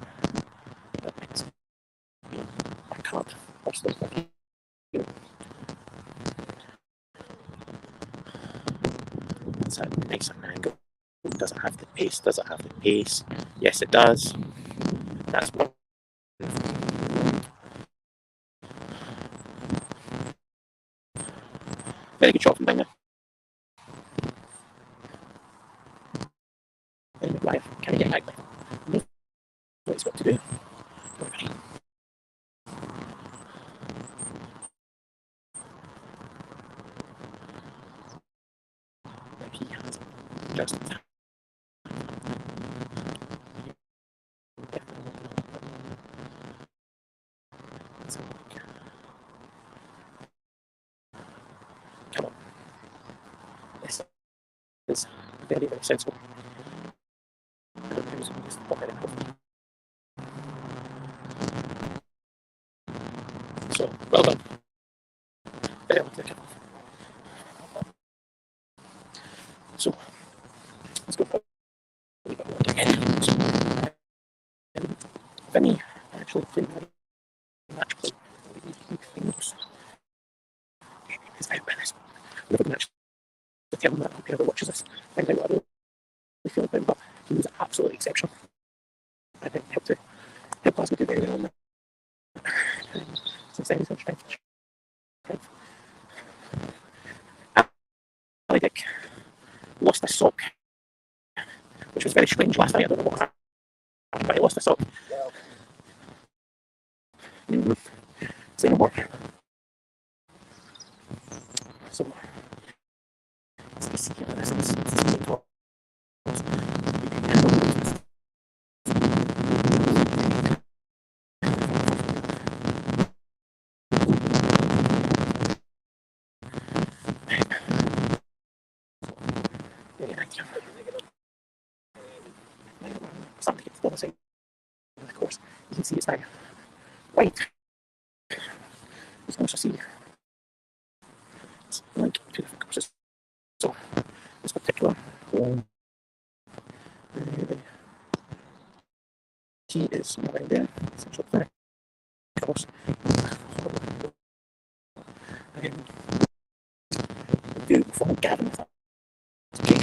that it's been a card or something. It's a nice angle. Does it have the pace? Does it have the pace? Yes, it does. That's one. Very good shot from Binger. Right, can he get back there? No. What he's got to do. Okay. He has just that. Come on. This is very, very sensible. So, well done. Very well taken. So, let's go for it again. So, Vinny actually played match play. He thinks he's out by this. We're going to actually tell him that whoever watches this find out what I really feel about him, but he was absolutely exceptional. I think helped us do very well on that. Since then, he's got strength. lost a sock, which was very strange last night. I don't know what happened, but I lost a sock. Say no more. So, this something to get to the other side of the course. You can see it's now white. You can also see it's like two different courses. So this particular one, the key is around there. It's a short course. Again, beautiful Gavin. Okay.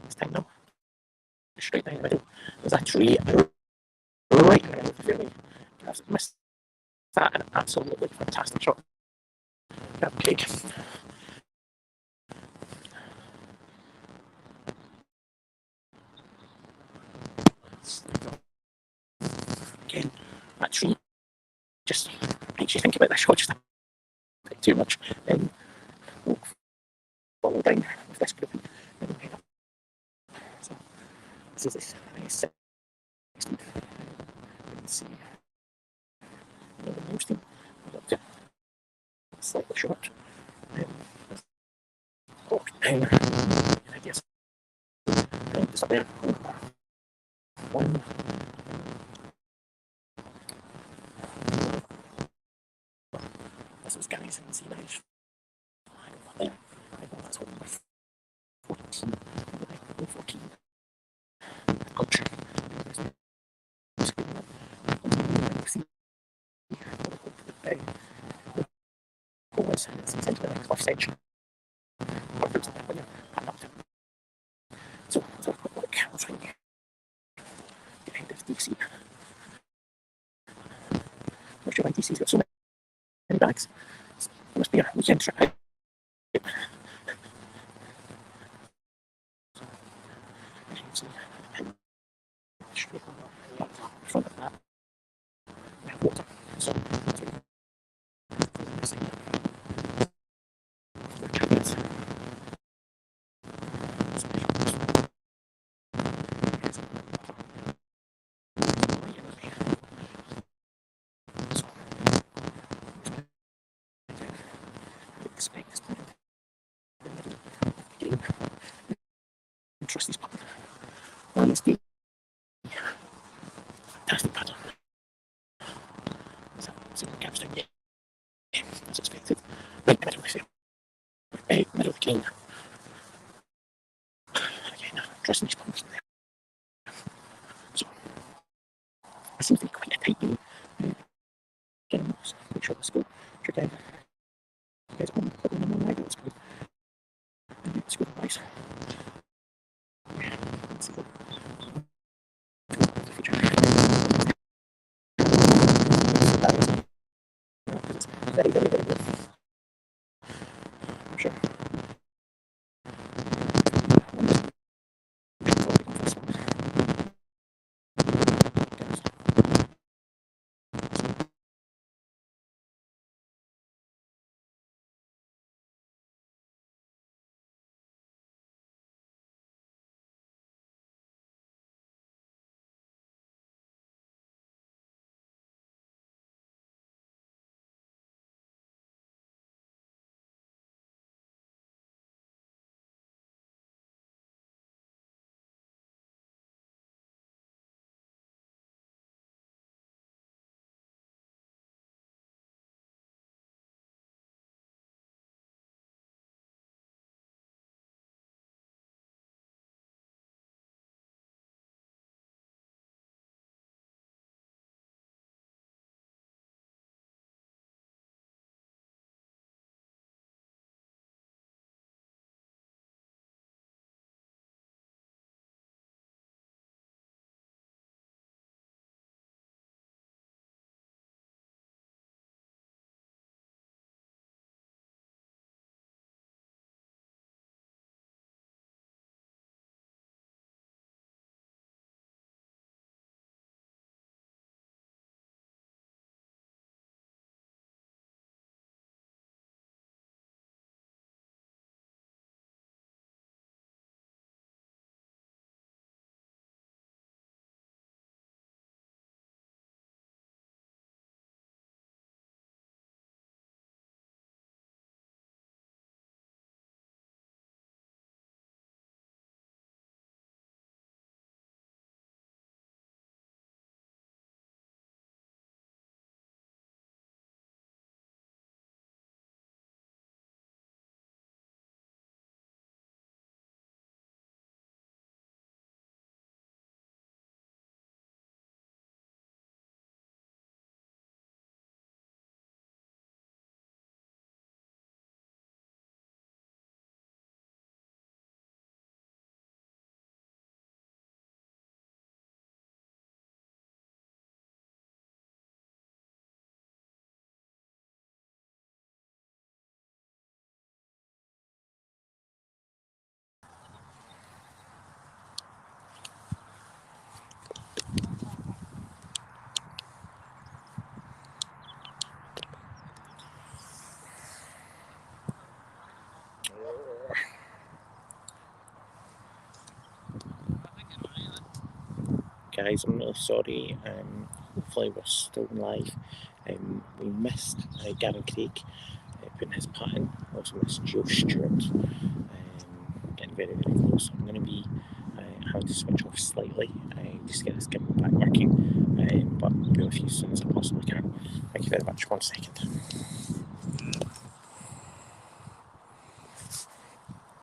This time now, straight down the middle. There's a tree right in the middle of the fairway. I've missed that, an absolutely fantastic shot. Cake. Again, that tree just makes you think about this shot just a bit too much. Then we'll follow down with this group and then head up. So this is this 16th. You can see the most thing up to slightly short. Walk down. I guess just up there. One. This is guys, you can see nice. I know that's what number 14. 14. Culture. It's essentially like a cliff edge. So, let's have a quick look. I'll try and behind this DC. Not sure why DC's got so many bags. It must be a weekend trip out. As you can see, straight on the front of that, we have water. So, expect this point game. Trust these putters. One is the fantastic putter. So the gaps down here. As expected. Right in the middle of the field. Right in the middle of the green. Again, trusting these putters. So it seems to be quite a tight game. Again, make sure the score should down. You guys want to put them on one leg, that's good. It's good advice. Let's see the future. Very, very, very good. I'm sure. guys, I'm really sorry. Hopefully we're still live. We missed Gavin Craig putting his putt in. We also missed Joe Stewart getting very, very close. I'm going to be having to switch off slightly just to get this gimbal back working, but I'll be with you as soon as I possibly can. Thank you very much. 1 second.